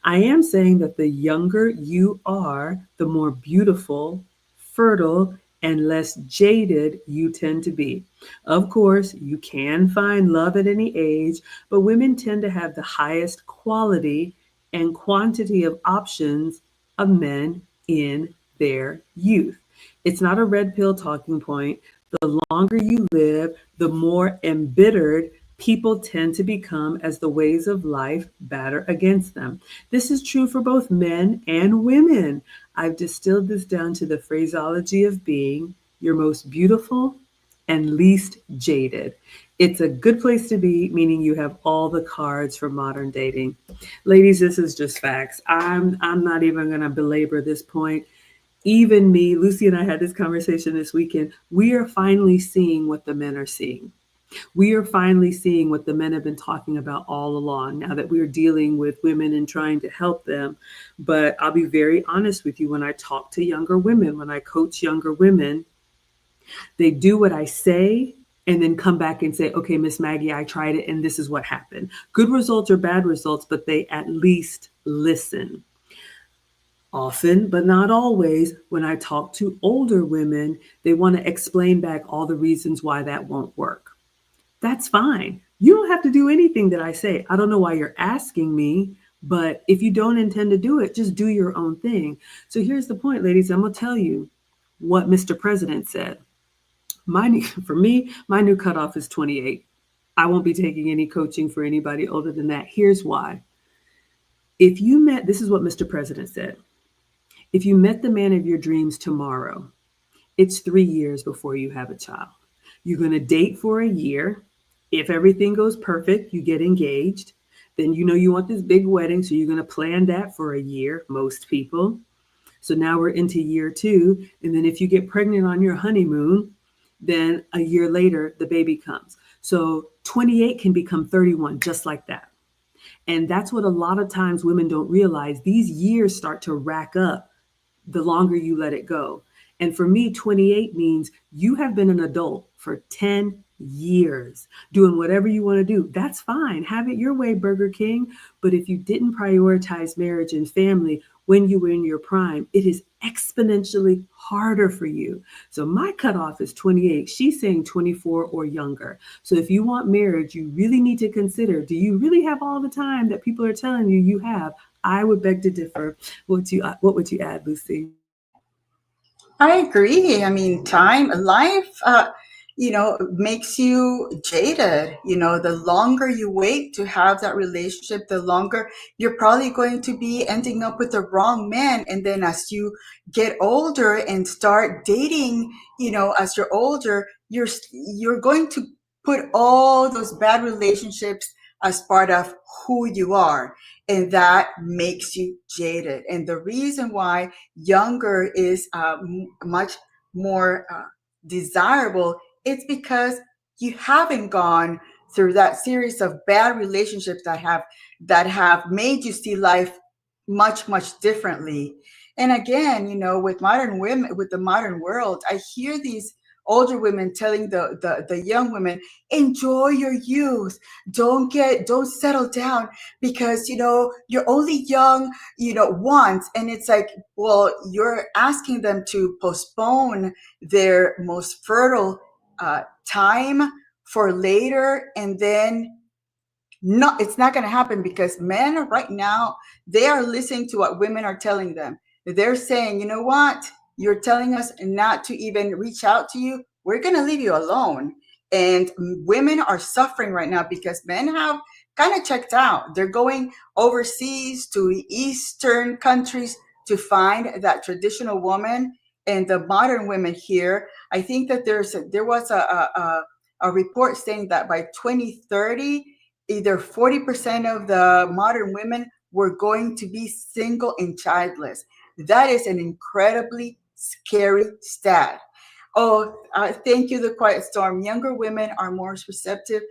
I am saying that the younger you are, the more beautiful, fertile, and less jaded you tend to be. Of course, you can find love at any age, but women tend to have the highest quality and quantity of options of men in their youth. It's not a red pill talking point. The longer you live, the more embittered people tend to become as the ways of life batter against them. This is true for both men and women. I've distilled this down to the phraseology of being your most beautiful and least jaded. It's a good place to be, meaning you have all the cards for modern dating. Ladies, this is just facts. I'm not even going to belabor this point. Even me, Lucy and I had this conversation this weekend. We are finally seeing what the men are seeing. We are finally seeing what the men have been talking about all along now that we're dealing with women and trying to help them. But I'll be very honest with you, when I talk to younger women, when I coach younger women, they do what I say and then come back and say, okay, Miss Maggie, I tried it and this is what happened. Good results or bad results, but they at least listen. Often, but not always, when I talk to older women, they want to explain back all the reasons why that won't work. That's fine. You don't have to do anything that I say. I don't know why you're asking me, but if you don't intend to do it, just do your own thing. So here's the point, ladies. I'm going to tell you what Mr. President said. For me, my new cutoff is 28. I won't be taking any coaching for anybody older than that. Here's why. This is what Mr. President said. If you met the man of your dreams tomorrow, it's 3 years before you have a child. You're going to date for a year. If everything goes perfect, you get engaged. Then you know you want this big wedding, so you're going to plan that for a year, most people. So now we're into year 2. And then if you get pregnant on your honeymoon, then a year later, the baby comes. So 28 can become 31 just like that. And that's what a lot of times women don't realize. These years start to rack up the longer you let it go. And for me, 28 means you have been an adult for 10 years doing whatever you want to do. That's fine. Have it your way, Burger King. But if you didn't prioritize marriage and family when you were in your prime, it is exponentially harder for you. So my cutoff is 28. She's saying 24 or younger. So if you want marriage, you really need to consider, do you really have all the time that people are telling you you have? I would beg to differ. What would you add, Lucy? I agree. I mean, life, makes you jaded. The longer you wait to have that relationship, the longer you're probably going to be ending up with the wrong man. And then as you get older and start dating, as you're older, you're going to put all those bad relationships as part of who you are. And that makes you jaded. And the reason why younger is much more desirable, it's because you haven't gone through that series of bad relationships that have made you see life much differently. And again, with modern women, with the modern world, I hear these older women telling the young women, enjoy your youth, don't settle down, because you're only young once. And it's like, well, you're asking them to postpone their most fertile time for later. And then no, it's not going to happen, because men right now, they are listening to what women are telling them. They're saying, you know what, you're telling us not to even reach out to you, we're going to leave you alone. And women are suffering right now because men have kind of checked out. They're going overseas to Eastern countries to find that traditional woman. And the modern women here, I think that there was a report saying that by 2030, either 40% of the modern women were going to be single and childless. That is an incredibly scary stat. Oh, thank you, The Quiet Storm. Younger women are more receptive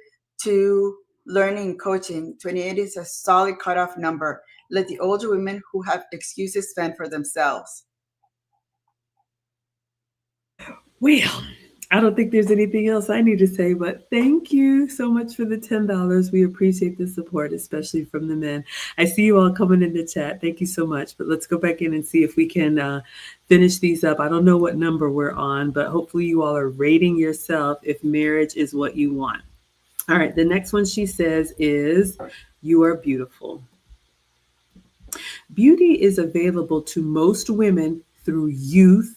to learning and coaching. 28 is a solid cutoff number. Let the older women who have excuses fend for themselves. Well, I don't think there's anything else I need to say, but thank you so much for the $10. We appreciate the support, especially from the men. I see you all coming in the chat. Thank you so much. But let's go back in and see if we can finish these up. I don't know what number we're on, but hopefully you all are rating yourself if marriage is what you want. All right, the next one she says is, "You are beautiful." Beauty is available to most women through youth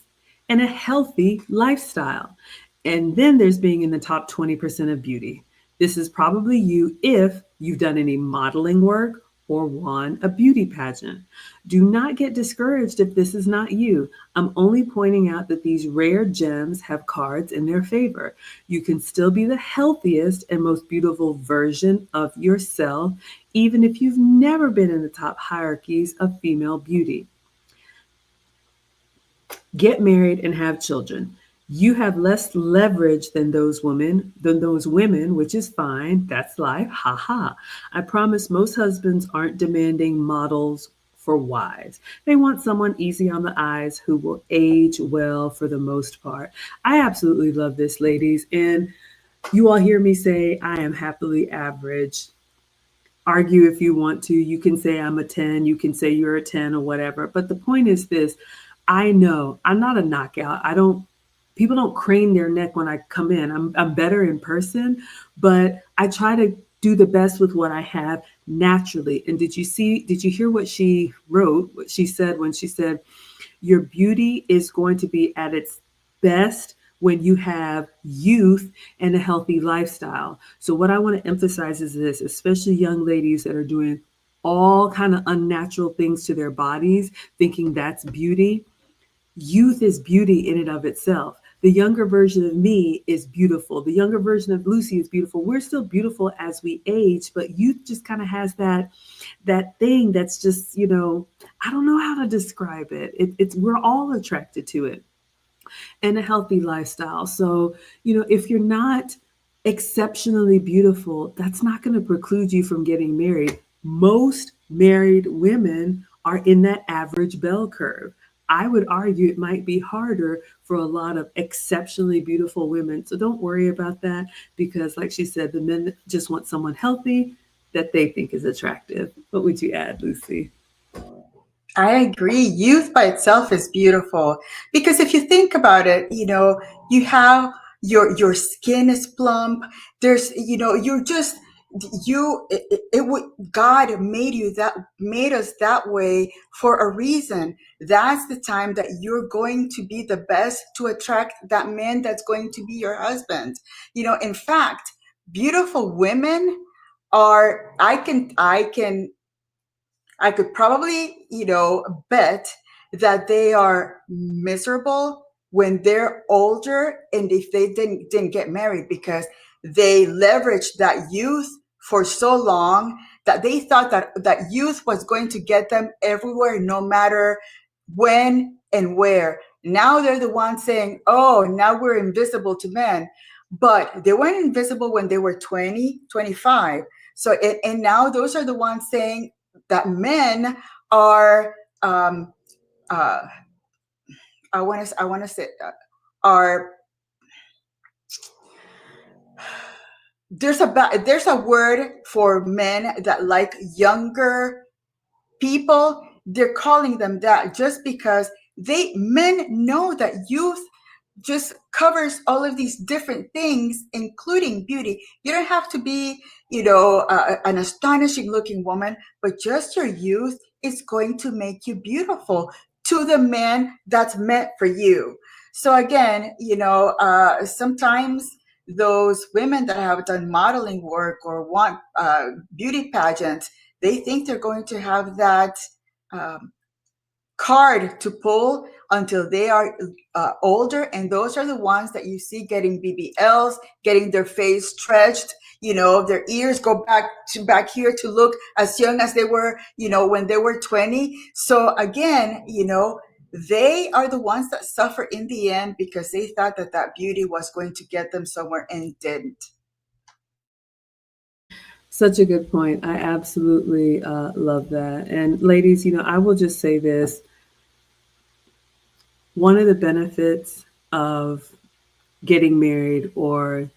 and a healthy lifestyle. And then there's being in the top 20% of beauty. This is probably you if you've done any modeling work or won a beauty pageant. Do not get discouraged if this is not you. I'm only pointing out that these rare gems have cards in their favor. You can still be the healthiest and most beautiful version of yourself, even if you've never been in the top hierarchies of female beauty. Get married and have children. You have less leverage than those women, which is fine. That's life. Ha ha. I promise most husbands aren't demanding models for wives. They want someone easy on the eyes who will age well for the most part. I absolutely love this, ladies. And you all hear me say I am happily average. Argue if you want to. You can say I'm a 10, you can say you're a 10 or whatever. But the point is this, I know I'm not a knockout. I don't, people don't crane their neck when I come in. I'm better in person, but I try to do the best with what I have naturally. And did you hear what she wrote, what she said when she said, your beauty is going to be at its best when you have youth and a healthy lifestyle. So what I want to emphasize is this, especially young ladies that are doing all kind of unnatural things to their bodies, thinking that's beauty. Youth is beauty in and of itself. The younger version of me is beautiful. The younger version of Lucy is beautiful. We're still beautiful as we age, but youth just kind of has that thing that's just, I don't know how to describe it. It's we're all attracted to it, and a healthy lifestyle. So, if you're not exceptionally beautiful, that's not going to preclude you from getting married. Most married women are in that average bell curve. I would argue it might be harder for a lot of exceptionally beautiful women. So don't worry about that because, like she said, the men just want someone healthy that they think is attractive. What would you add, Lucy? I agree. Youth by itself is beautiful because if you think about it, you have your skin is plump. There's, you're just it would God made us that way for a reason. That's the time that you're going to be the best to attract that man that's going to be your husband. In fact, beautiful women are I could probably, bet that they are miserable when they're older and if they didn't get married because they leveraged that youth for so long that they thought that youth was going to get them everywhere, no matter when and where. Now they're the ones saying, oh, now we're invisible to men. But they weren't invisible when they were 20, 25. So, and now those are the ones saying, that men are uh, I want to say are there's a word for men that like younger people. They're calling them that just because men know that youth just covers all of these different things, including beauty. You don't have to be, an astonishing looking woman, but just your youth is going to make you beautiful to the man that's meant for you. So again, sometimes those women that have done modeling work or want beauty pageants, they think they're going to have that um, card to pull until they are older, and those are the ones that you see getting BBLs, getting their face stretched, their ears go back here to look as young as they were, when they were 20. So again, they are the ones that suffer in the end because they thought that that beauty was going to get them somewhere and didn't. Such a good point. I absolutely love that. And ladies, I will just say this: one of the benefits of getting married or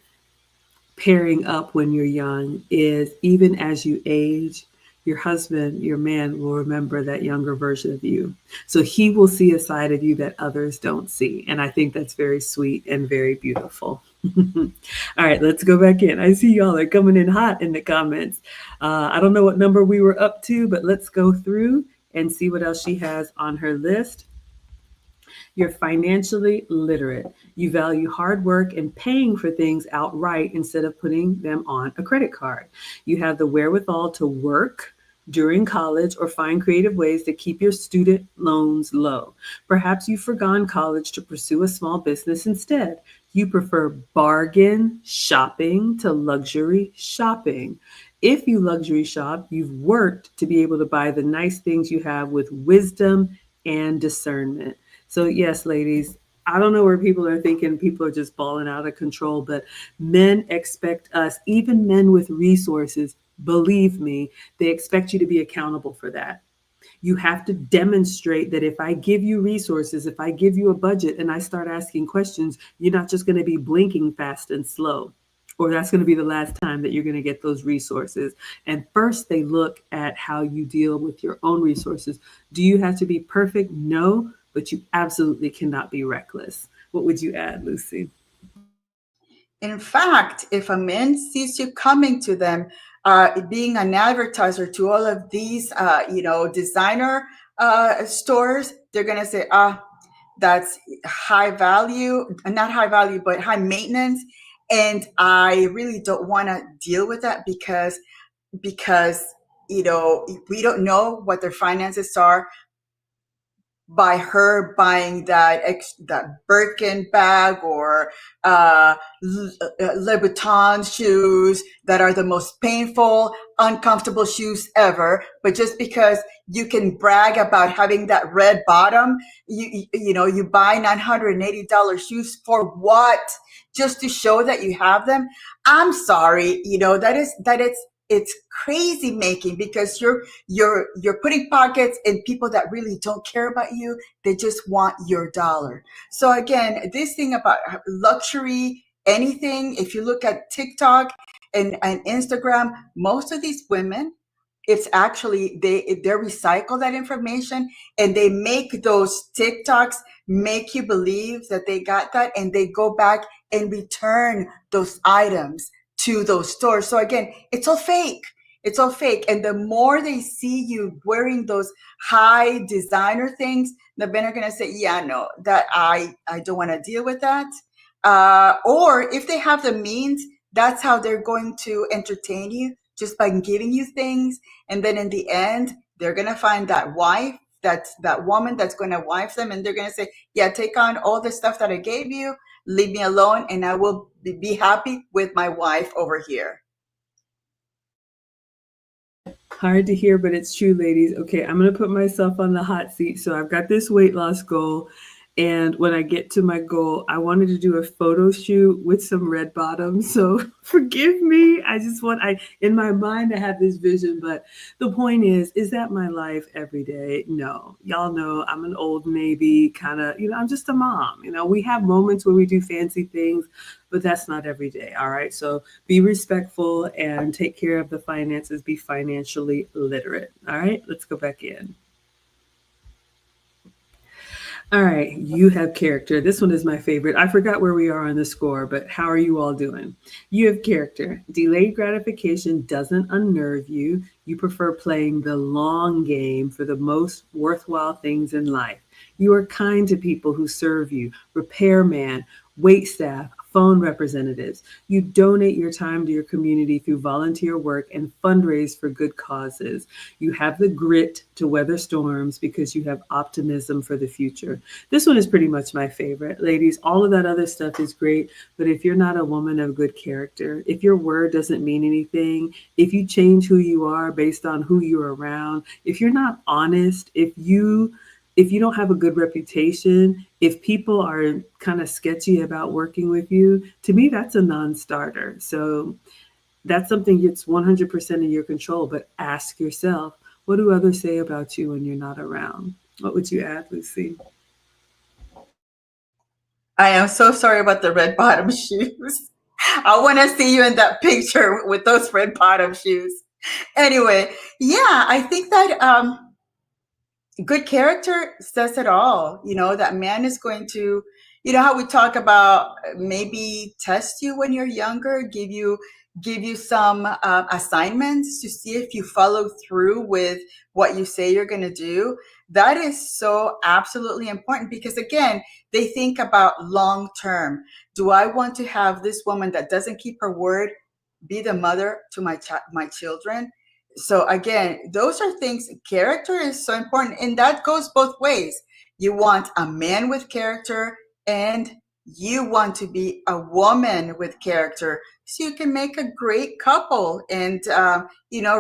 pairing up when you're young is even as you age, your husband, your man will remember that younger version of you. So he will see a side of you that others don't see. And I think that's very sweet and very beautiful. All right, let's go back in. I see y'all are coming in hot in the comments. I don't know what number we were up to, but let's go through and see what else she has on her list. You're financially literate. You value hard work and paying for things outright instead of putting them on a credit card. You have the wherewithal to work during college or find creative ways to keep your student loans low. Perhaps you've forgone college to pursue a small business instead. You prefer bargain shopping to luxury shopping. If you luxury shop, you've worked to be able to buy the nice things you have with wisdom and discernment. So, yes, ladies, I don't know where people are thinking people are just balling out of control, but men expect us, even men with resources, believe me, they expect you to be accountable for that. You have to demonstrate that if I give you resources, if I give you a budget and I start asking questions, you're not just going to be blinking fast and slow, or that's going to be the last time that you're going to get those resources. And first, they look at how you deal with your own resources. Do you have to be perfect? No, but you absolutely cannot be reckless. What would you add, Lucy? In fact, if a man sees you coming to them, being an advertiser to all of these, designer stores, they're going to say, that's high value, not high value, but high maintenance. And I really don't want to deal with that because, we don't know what their finances are by her buying that Birkin bag or Louboutin shoes that are the most painful, uncomfortable shoes ever. But just because you can brag about having that red bottom, you buy $980 shoes for what? Just to show that you have them. I'm sorry, it's crazy making because you're putting pockets in people that really don't care about you. They just want your dollar. So again, this thing about luxury, anything, if you look at TikTok and Instagram, most of these women, it's actually they recycle that information and they make those TikToks make you believe that they got that, and they go back and return those items to those stores. So again, it's all fake. It's all fake. And the more they see you wearing those high designer things, the men are going to say, yeah, no, that I don't want to deal with that. Or if they have the means, that's how they're going to entertain you, just by giving you things. And then in the end, they're going to find that wife, that woman that's going to wife them. And they're going to say, yeah, take on all the stuff that I gave you, leave me alone, and I will be happy with my wife over here. Hard to hear, but it's true, ladies. Okay, I'm going to put myself on the hot seat. So I've got this weight loss goal. And when I get to my goal, I wanted to do a photo shoot with some red bottoms. So forgive me. In my mind, I have this vision. But the point is that my life every day? No. Y'all know I'm an old Navy kind of, I'm just a mom. We have moments where we do fancy things, but that's not every day. All right. So be respectful and take care of the finances. Be financially literate. All right. Let's go back in. All right, you have character. This one is my favorite. I forgot where we are on the score, but how are you all doing? You have character. Delayed gratification doesn't unnerve you. You prefer playing the long game for the most worthwhile things in life. You are kind to people who serve you. Repairman, wait staff, phone representatives. You donate your time to your community through volunteer work and fundraise for good causes. You have the grit to weather storms because you have optimism for the future. This one is pretty much my favorite. Ladies, all of that other stuff is great, but if you're not a woman of good character, if your word doesn't mean anything, if you change who you are based on who you're around, if you're not honest, if you don't have a good reputation, if people are kind of sketchy about working with you, to me that's a non-starter. So that's something that's 100% in your control, but ask yourself, what do others say about you when you're not around? What would you add, Lucy? I am so sorry about the red bottom shoes. I want to see you in that picture with those red bottom shoes. Anyway, yeah, I think that good character says it all. That man is going to, how we talk about maybe test you when you're younger, give you some assignments to see if you follow through with what you say you're going to do. That is so absolutely important, because again, they think about long term. Do I want to have this woman that doesn't keep her word be the mother to my children? So again, those are things. Character is so important, and that goes both ways. You want a man with character, and you want to be a woman with character, so you can make a great couple and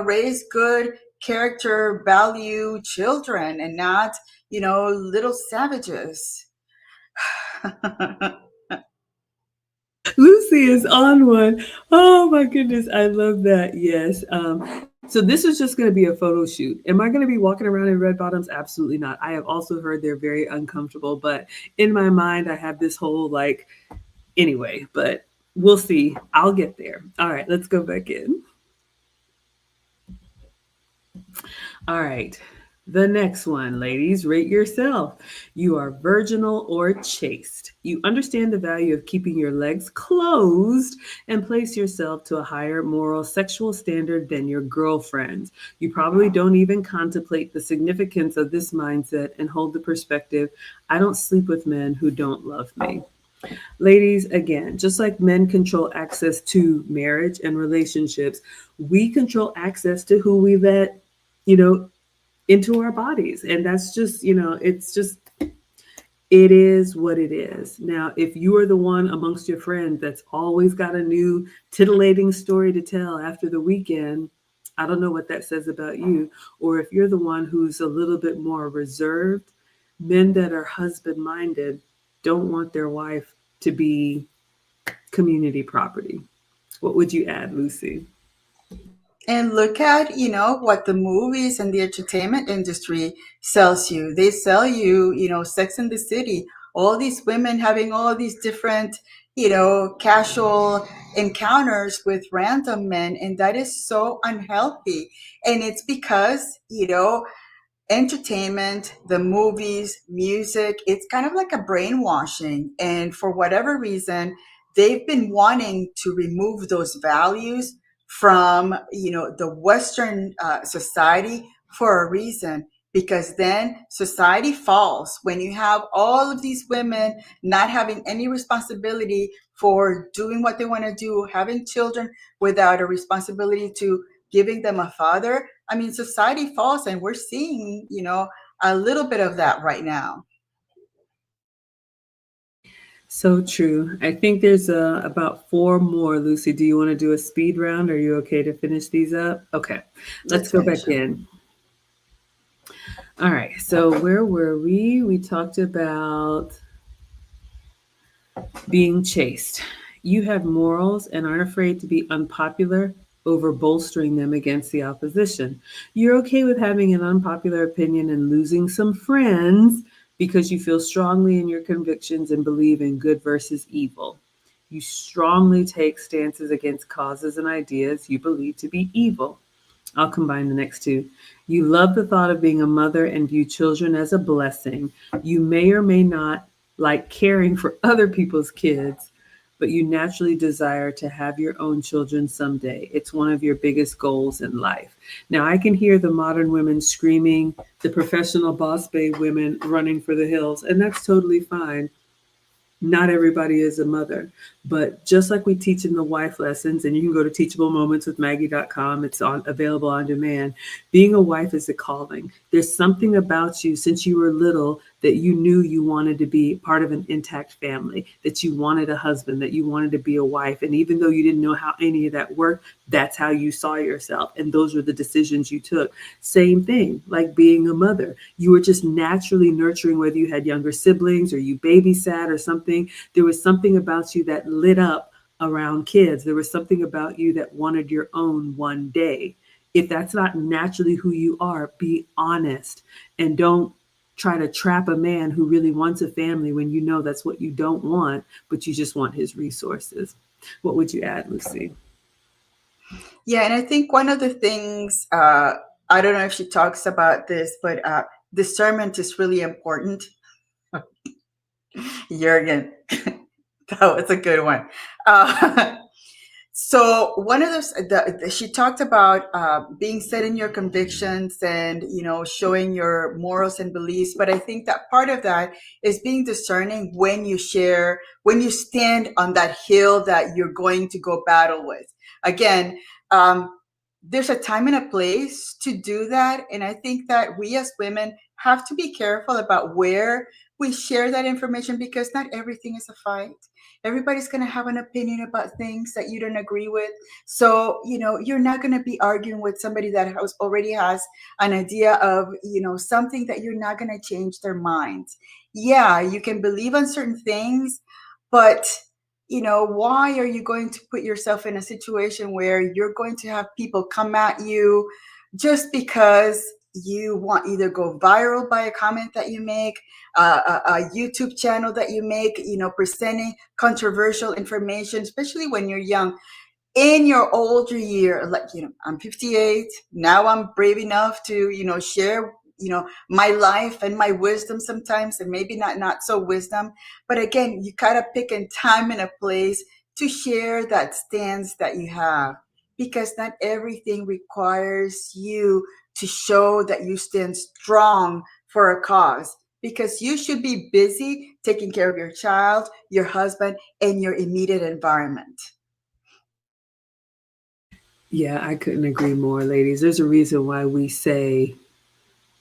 raise good character value children, and not little savages. Lucy is on one. Oh my goodness, I love that. Yes. So this is just going to be a photo shoot. Am I going to be walking around in red bottoms? Absolutely not. I have also heard they're very uncomfortable, but in my mind, I have this whole like, anyway, but we'll see. I'll get there. All right, let's go back in. All right. The next one, ladies, rate yourself. You are virginal or chaste. You understand the value of keeping your legs closed and place yourself to a higher moral sexual standard than your girlfriends. You probably don't even contemplate the significance of this mindset and hold the perspective, I don't sleep with men who don't love me. Ladies, again, just like men control access to marriage and relationships, we control access to who we let, you know, into our bodies. And that's just, it's just, it is what it is. Now, if you are the one amongst your friends that's always got a new titillating story to tell after the weekend, I don't know what that says about you. Or if you're the one who's a little bit more reserved, men that are husband minded don't want their wife to be community property. What would you add, Lucy? And look at, what the movies and the entertainment industry sells you. They sell you, Sex in the City, all these women having all these different, casual encounters with random men. And that is so unhealthy. And it's because, entertainment, the movies, music, it's kind of like a brainwashing. And for whatever reason, they've been wanting to remove those values from, the Western society for a reason. Because then society falls when you have all of these women not having any responsibility for doing what they want to do, having children without a responsibility to giving them a father. I mean, society falls, and we're seeing, a little bit of that right now. So true. I think there's about four more. Lucy, do you want to do a speed round? Are you okay to finish these up? Okay, let's Let's go finish back them. in. All right. So where were we? We talked about being chaste. You have morals and aren't afraid to be unpopular over bolstering them against the opposition. You're okay with having an unpopular opinion and losing some friends because you feel strongly in your convictions and believe in good versus evil. You strongly take stances against causes and ideas you believe to be evil. I'll combine the next two. You love the thought of being a mother and view children as a blessing. You may or may not like caring for other people's kids, but you naturally desire to have your own children someday. It's one of your biggest goals in life. Now, I can hear the modern women screaming, the professional boss babe women running for the hills, and that's totally fine. Not everybody is a mother, but just like we teach in the wife lessons, and you can go to teachablemomentswithmaggie.com, it's on available on demand. Being a wife is a calling. There's something about you since you were little that you knew you wanted to be part of an intact family, that you wanted a husband, that you wanted to be a wife. And even though you didn't know how any of that worked, that's how you saw yourself. And those were the decisions you took. Same thing, like being a mother. You were just naturally nurturing, whether you had younger siblings or you babysat or something. There was something about you that lit up around kids. There was something about you that wanted your own one day. If that's not naturally who you are, be honest and don't try to trap a man who really wants a family when you know that's what you don't want, but you just want his resources. What would you add, Lucy? Yeah, and I think one of the things, I don't know if she talks about this, but discernment is really important. Jurgen, that was a good one. Uh, So one of those, she talked about being set in your convictions and showing your morals and beliefs. But I think that part of that is being discerning when you share, when you stand on that hill that you're going to go battle with. Again, um, there's a time and a place to do that, and I think that we as women have to be careful about where we share that information because not everything is a fight. Everybody's going to have an opinion about things that you don't agree with. So, you're not going to be arguing with somebody that already has an idea of, something that you're not going to change their minds. Yeah, you can believe on certain things, but why are you going to put yourself in a situation where you're going to have people come at you just because you want either go viral by a comment that you make, a YouTube channel that you make, presenting controversial information, especially when you're young. In your older year, like, I'm 58 now, I'm brave enough to share my life and my wisdom sometimes, and maybe not so wisdom, but again, you gotta pick a time and a place to share that stance that you have, because not everything requires you to show that you stand strong for a cause, because you should be busy taking care of your child, your husband, and your immediate environment. Yeah, I couldn't agree more, ladies. There's a reason why we say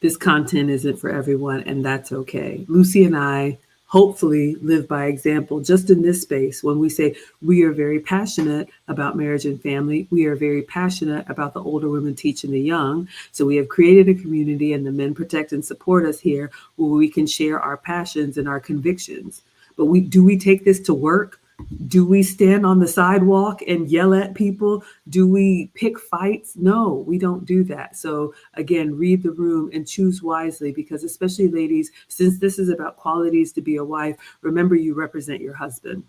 this content isn't for everyone, and that's okay. Lucy and I hopefully live by example just in this space when we say we are very passionate about marriage and family. We are very passionate about the older women teaching the young. So we have created a community, and the men protect and support us here where we can share our passions and our convictions. But we take this to work? Do we stand on the sidewalk and yell at people? Do we pick fights? No, we don't do that. So again, read the room and choose wisely, because especially ladies, since this is about qualities to be a wife, remember you represent your husband.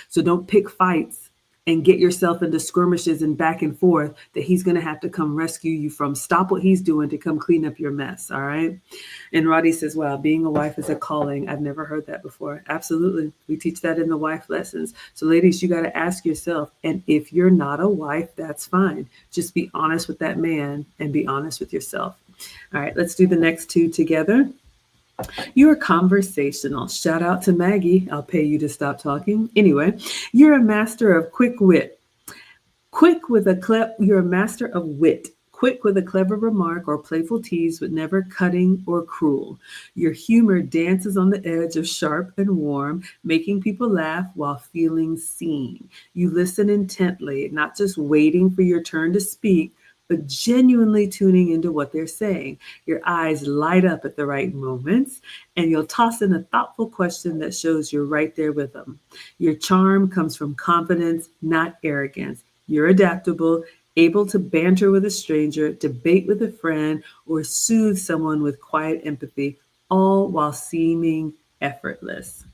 So don't pick fights and get yourself into skirmishes and back and forth that he's going to have to come rescue you from. Stop what he's doing to come clean up your mess. All right. And Roddy says, wow, being a wife is a calling. I've never heard that before. Absolutely. We teach that in the wife lessons. So ladies, you got to ask yourself, and if you're not a wife, that's fine. Just be honest with that man and be honest with yourself. All right, let's do the next two together. You're conversational. Shout out to Maggie. I'll pay you to stop talking. Anyway, you're a master of quick wit. You're a master of wit. Quick with a clever remark or playful tease, but never cutting or cruel. Your humor dances on the edge of sharp and warm, making people laugh while feeling seen. You listen intently, not just waiting for your turn to speak, but genuinely tuning into what they're saying. Your eyes light up at the right moments, and you'll toss in a thoughtful question that shows you're right there with them. Your charm comes from confidence, not arrogance. You're adaptable, able to banter with a stranger, debate with a friend, or soothe someone with quiet empathy, all while seeming effortless.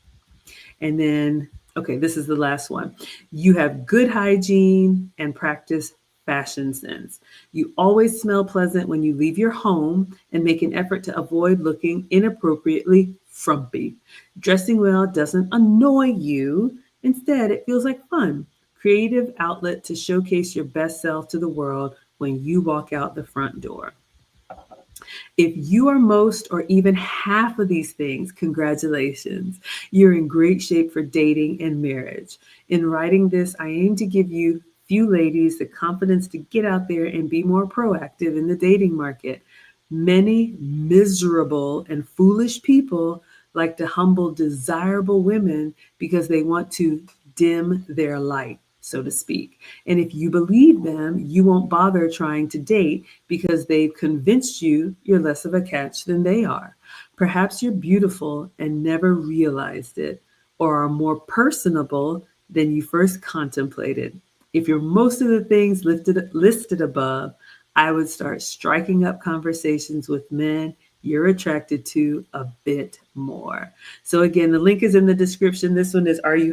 And then, okay, this is the last one. You have good hygiene and practice fashion sense. You always smell pleasant when you leave your home and make an effort to avoid looking inappropriately frumpy. Dressing well doesn't annoy you. Instead, it feels like fun. Creative outlet to showcase your best self to the world when you walk out the front door. If you are most or even half of these things, congratulations. You're in great shape for dating and marriage. In writing this, I aim to give you few ladies the confidence to get out there and be more proactive in the dating market. Many miserable and foolish people like to humble desirable women because they want to dim their light, so to speak. And if you believe them, you won't bother trying to date because they've convinced you you're less of a catch than they are. Perhaps you're beautiful and never realized it, or are more personable than you first contemplated. If you're most of the things listed above, I would start striking up conversations with men you're attracted to a bit more. So again, the link is in the description. This one is are you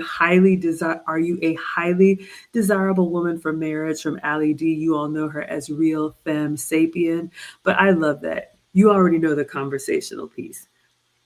a highly desirable woman for marriage from Ali D. You all know her as Real Femme Sapien, but I love that. You already know the conversational piece.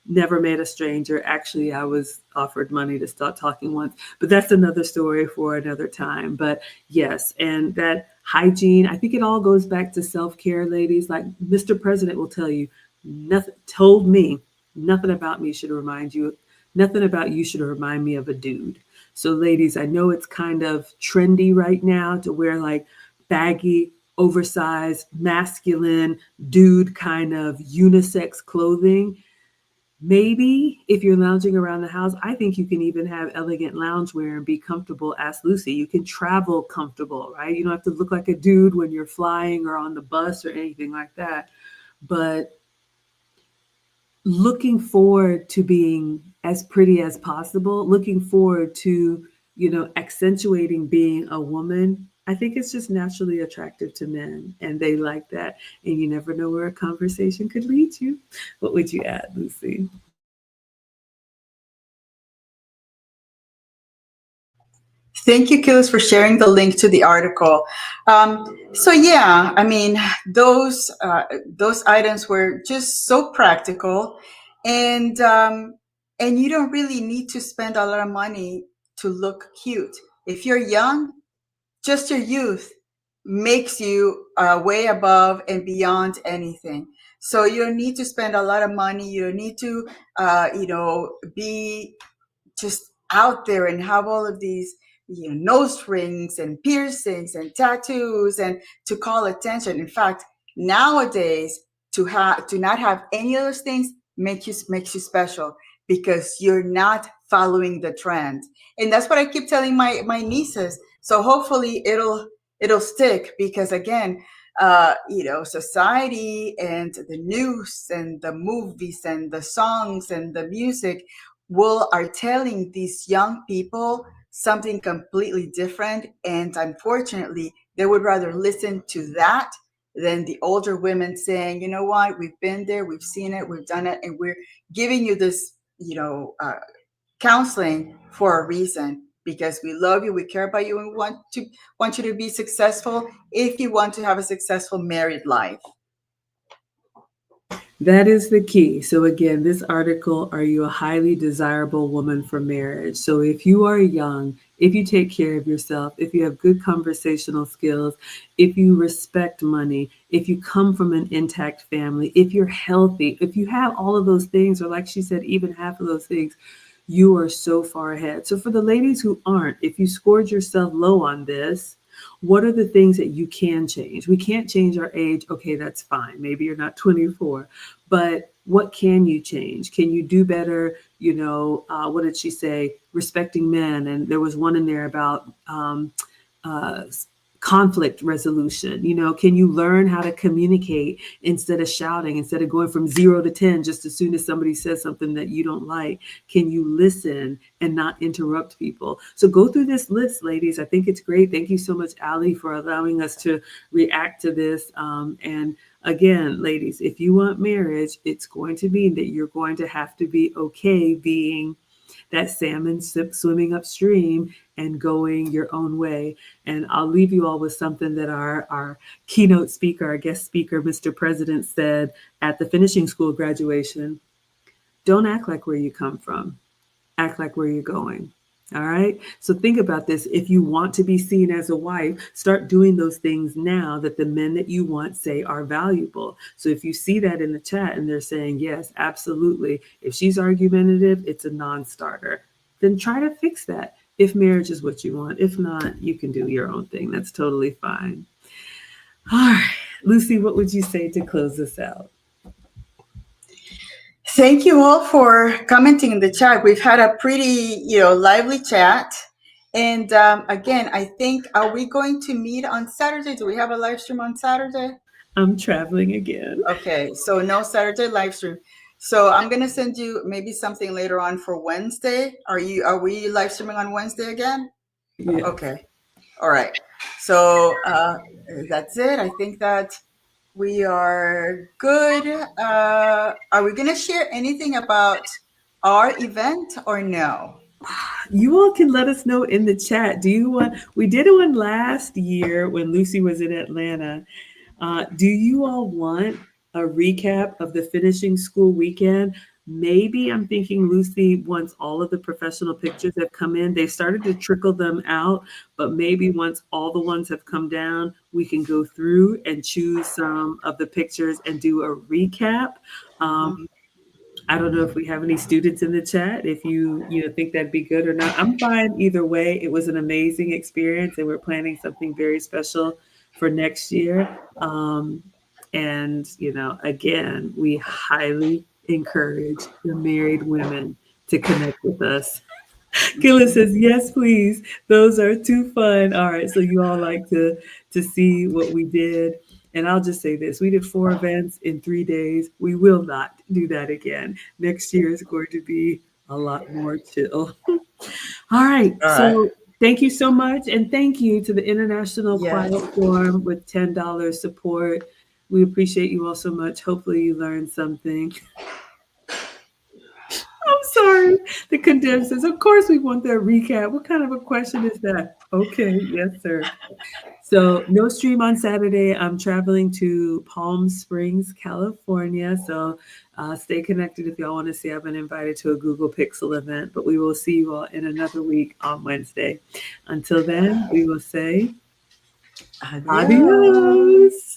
Never met a stranger. Actually, I was offered money to start talking once, but that's another story for another time. But yes, and that hygiene, I think it all goes back to self care, ladies. Like Mr. President will tell you, nothing told me, nothing about me should remind you, nothing about you should remind me of a dude. So, ladies, I know it's kind of trendy right now to wear like baggy, oversized, masculine, dude kind of unisex clothing. Maybe if you're lounging around the house, I think you can even have elegant loungewear and be comfortable. Ask Lucy. You can travel comfortable, right? You don't have to look like a dude when you're flying or on the bus or anything like that. But looking forward to being as pretty as possible, looking forward to, accentuating being a woman, I think it's just naturally attractive to men and they like that. And you never know where a conversation could lead you. What would you add, Lucy? Thank you, Kilis, for sharing the link to the article. So yeah, I mean, those items were just so practical, and and you don't really need to spend a lot of money to look cute. If you're young, just your youth makes you way above and beyond anything. So you don't need to spend a lot of money. You don't need to, be just out there and have all of these nose rings and piercings and tattoos and to call attention. In fact, nowadays to not have any of those things makes you special because you're not following the trend. And that's what I keep telling my nieces. So hopefully it'll stick because again, society and the news and the movies and the songs and the music will are telling these young people something completely different, and unfortunately they would rather listen to that than the older women saying, you know what, we've been there, we've seen it, we've done it, and we're giving you this counseling for a reason because we love you, we care about you, and we want you to be successful if you want to have a successful married life. That is the key. So, again, this article, are you a highly desirable woman for marriage? So, if you are young, if you take care of yourself, if you have good conversational skills, if you respect money, if you come from an intact family, if you're healthy, if you have all of those things, or like she said, even half of those things, you are so far ahead. So, for the ladies who aren't, if you scored yourself low on this, what are the things that you can change? We can't change our age. Okay, that's fine. Maybe you're not 24, but what can you change? Can you do better? What did she say? Respecting men. And there was one in there about uh, conflict resolution. Can you learn how to communicate instead of shouting, instead of going from 0 to 10 just as soon as somebody says something that you don't like? Can you listen and not interrupt people? So go through this list, ladies. I think it's great. Thank you so much, Ali, for allowing us to react to this. And again, ladies, if you want marriage, it's going to mean that you're going to have to be okay being that salmon swimming upstream and going your own way. And I'll leave you all with something that our keynote speaker, our guest speaker, Mr. President, said at the finishing school graduation. Don't act like where you come from. Act like where you're going. All right. So think about this. If you want to be seen as a wife, start doing those things now that the men that you want say are valuable. So if you see that in the chat and they're saying, yes, absolutely. If she's argumentative, it's a non starter. Then try to fix that if marriage is what you want. If not, you can do your own thing. That's totally fine. All right. Lucy, what would you say to close this out? Thank you all for commenting in the chat. We've had a pretty, lively chat. And again, I think, are we going to meet on Saturday? Do we have a live stream on Saturday? I'm traveling again. Okay, so no Saturday live stream. So I'm gonna send you maybe something later on for Wednesday. Are we live streaming on Wednesday again? Yes. Okay. All right. So that's it. I think that we are good. Are we going to share anything about our event or no? You all can let us know in the chat. Do you want? We did one last year when Lucy was in Atlanta. Do you all want a recap of the finishing school weekend? Maybe I'm thinking Lucy, once all of the professional pictures have come in, they started to trickle them out, but maybe once all the ones have come down, we can go through and choose some of the pictures and do a recap. Mhm. Um, I don't know if we have any students in the chat. If you think that'd be good or not, I'm fine either way. It was an amazing experience, and we're planning something very special for next year. And again, we highly encourage the married women to connect with us. Gillis says, yes, please. Those are too fun. All right. So you all like to see what we did. And I'll just say this. We did 4 events in 3 days. We will not do that again. Next year is going to be a lot more chill. All right. All right. So thank you so much. And thank you to the International Yes. Quiet Forum with $10 support. We appreciate you all so much. Hopefully you learned something. I'm sorry. The condemned says, of course we want that recap. What kind of a question is that? Okay, yes, sir. So no stream on Saturday. I'm traveling to Palm Springs, California. So stay connected if y'all want to see. I've been invited to a Google Pixel event, but we will see you all in another week on Wednesday. Until then, we will say Adios. adios.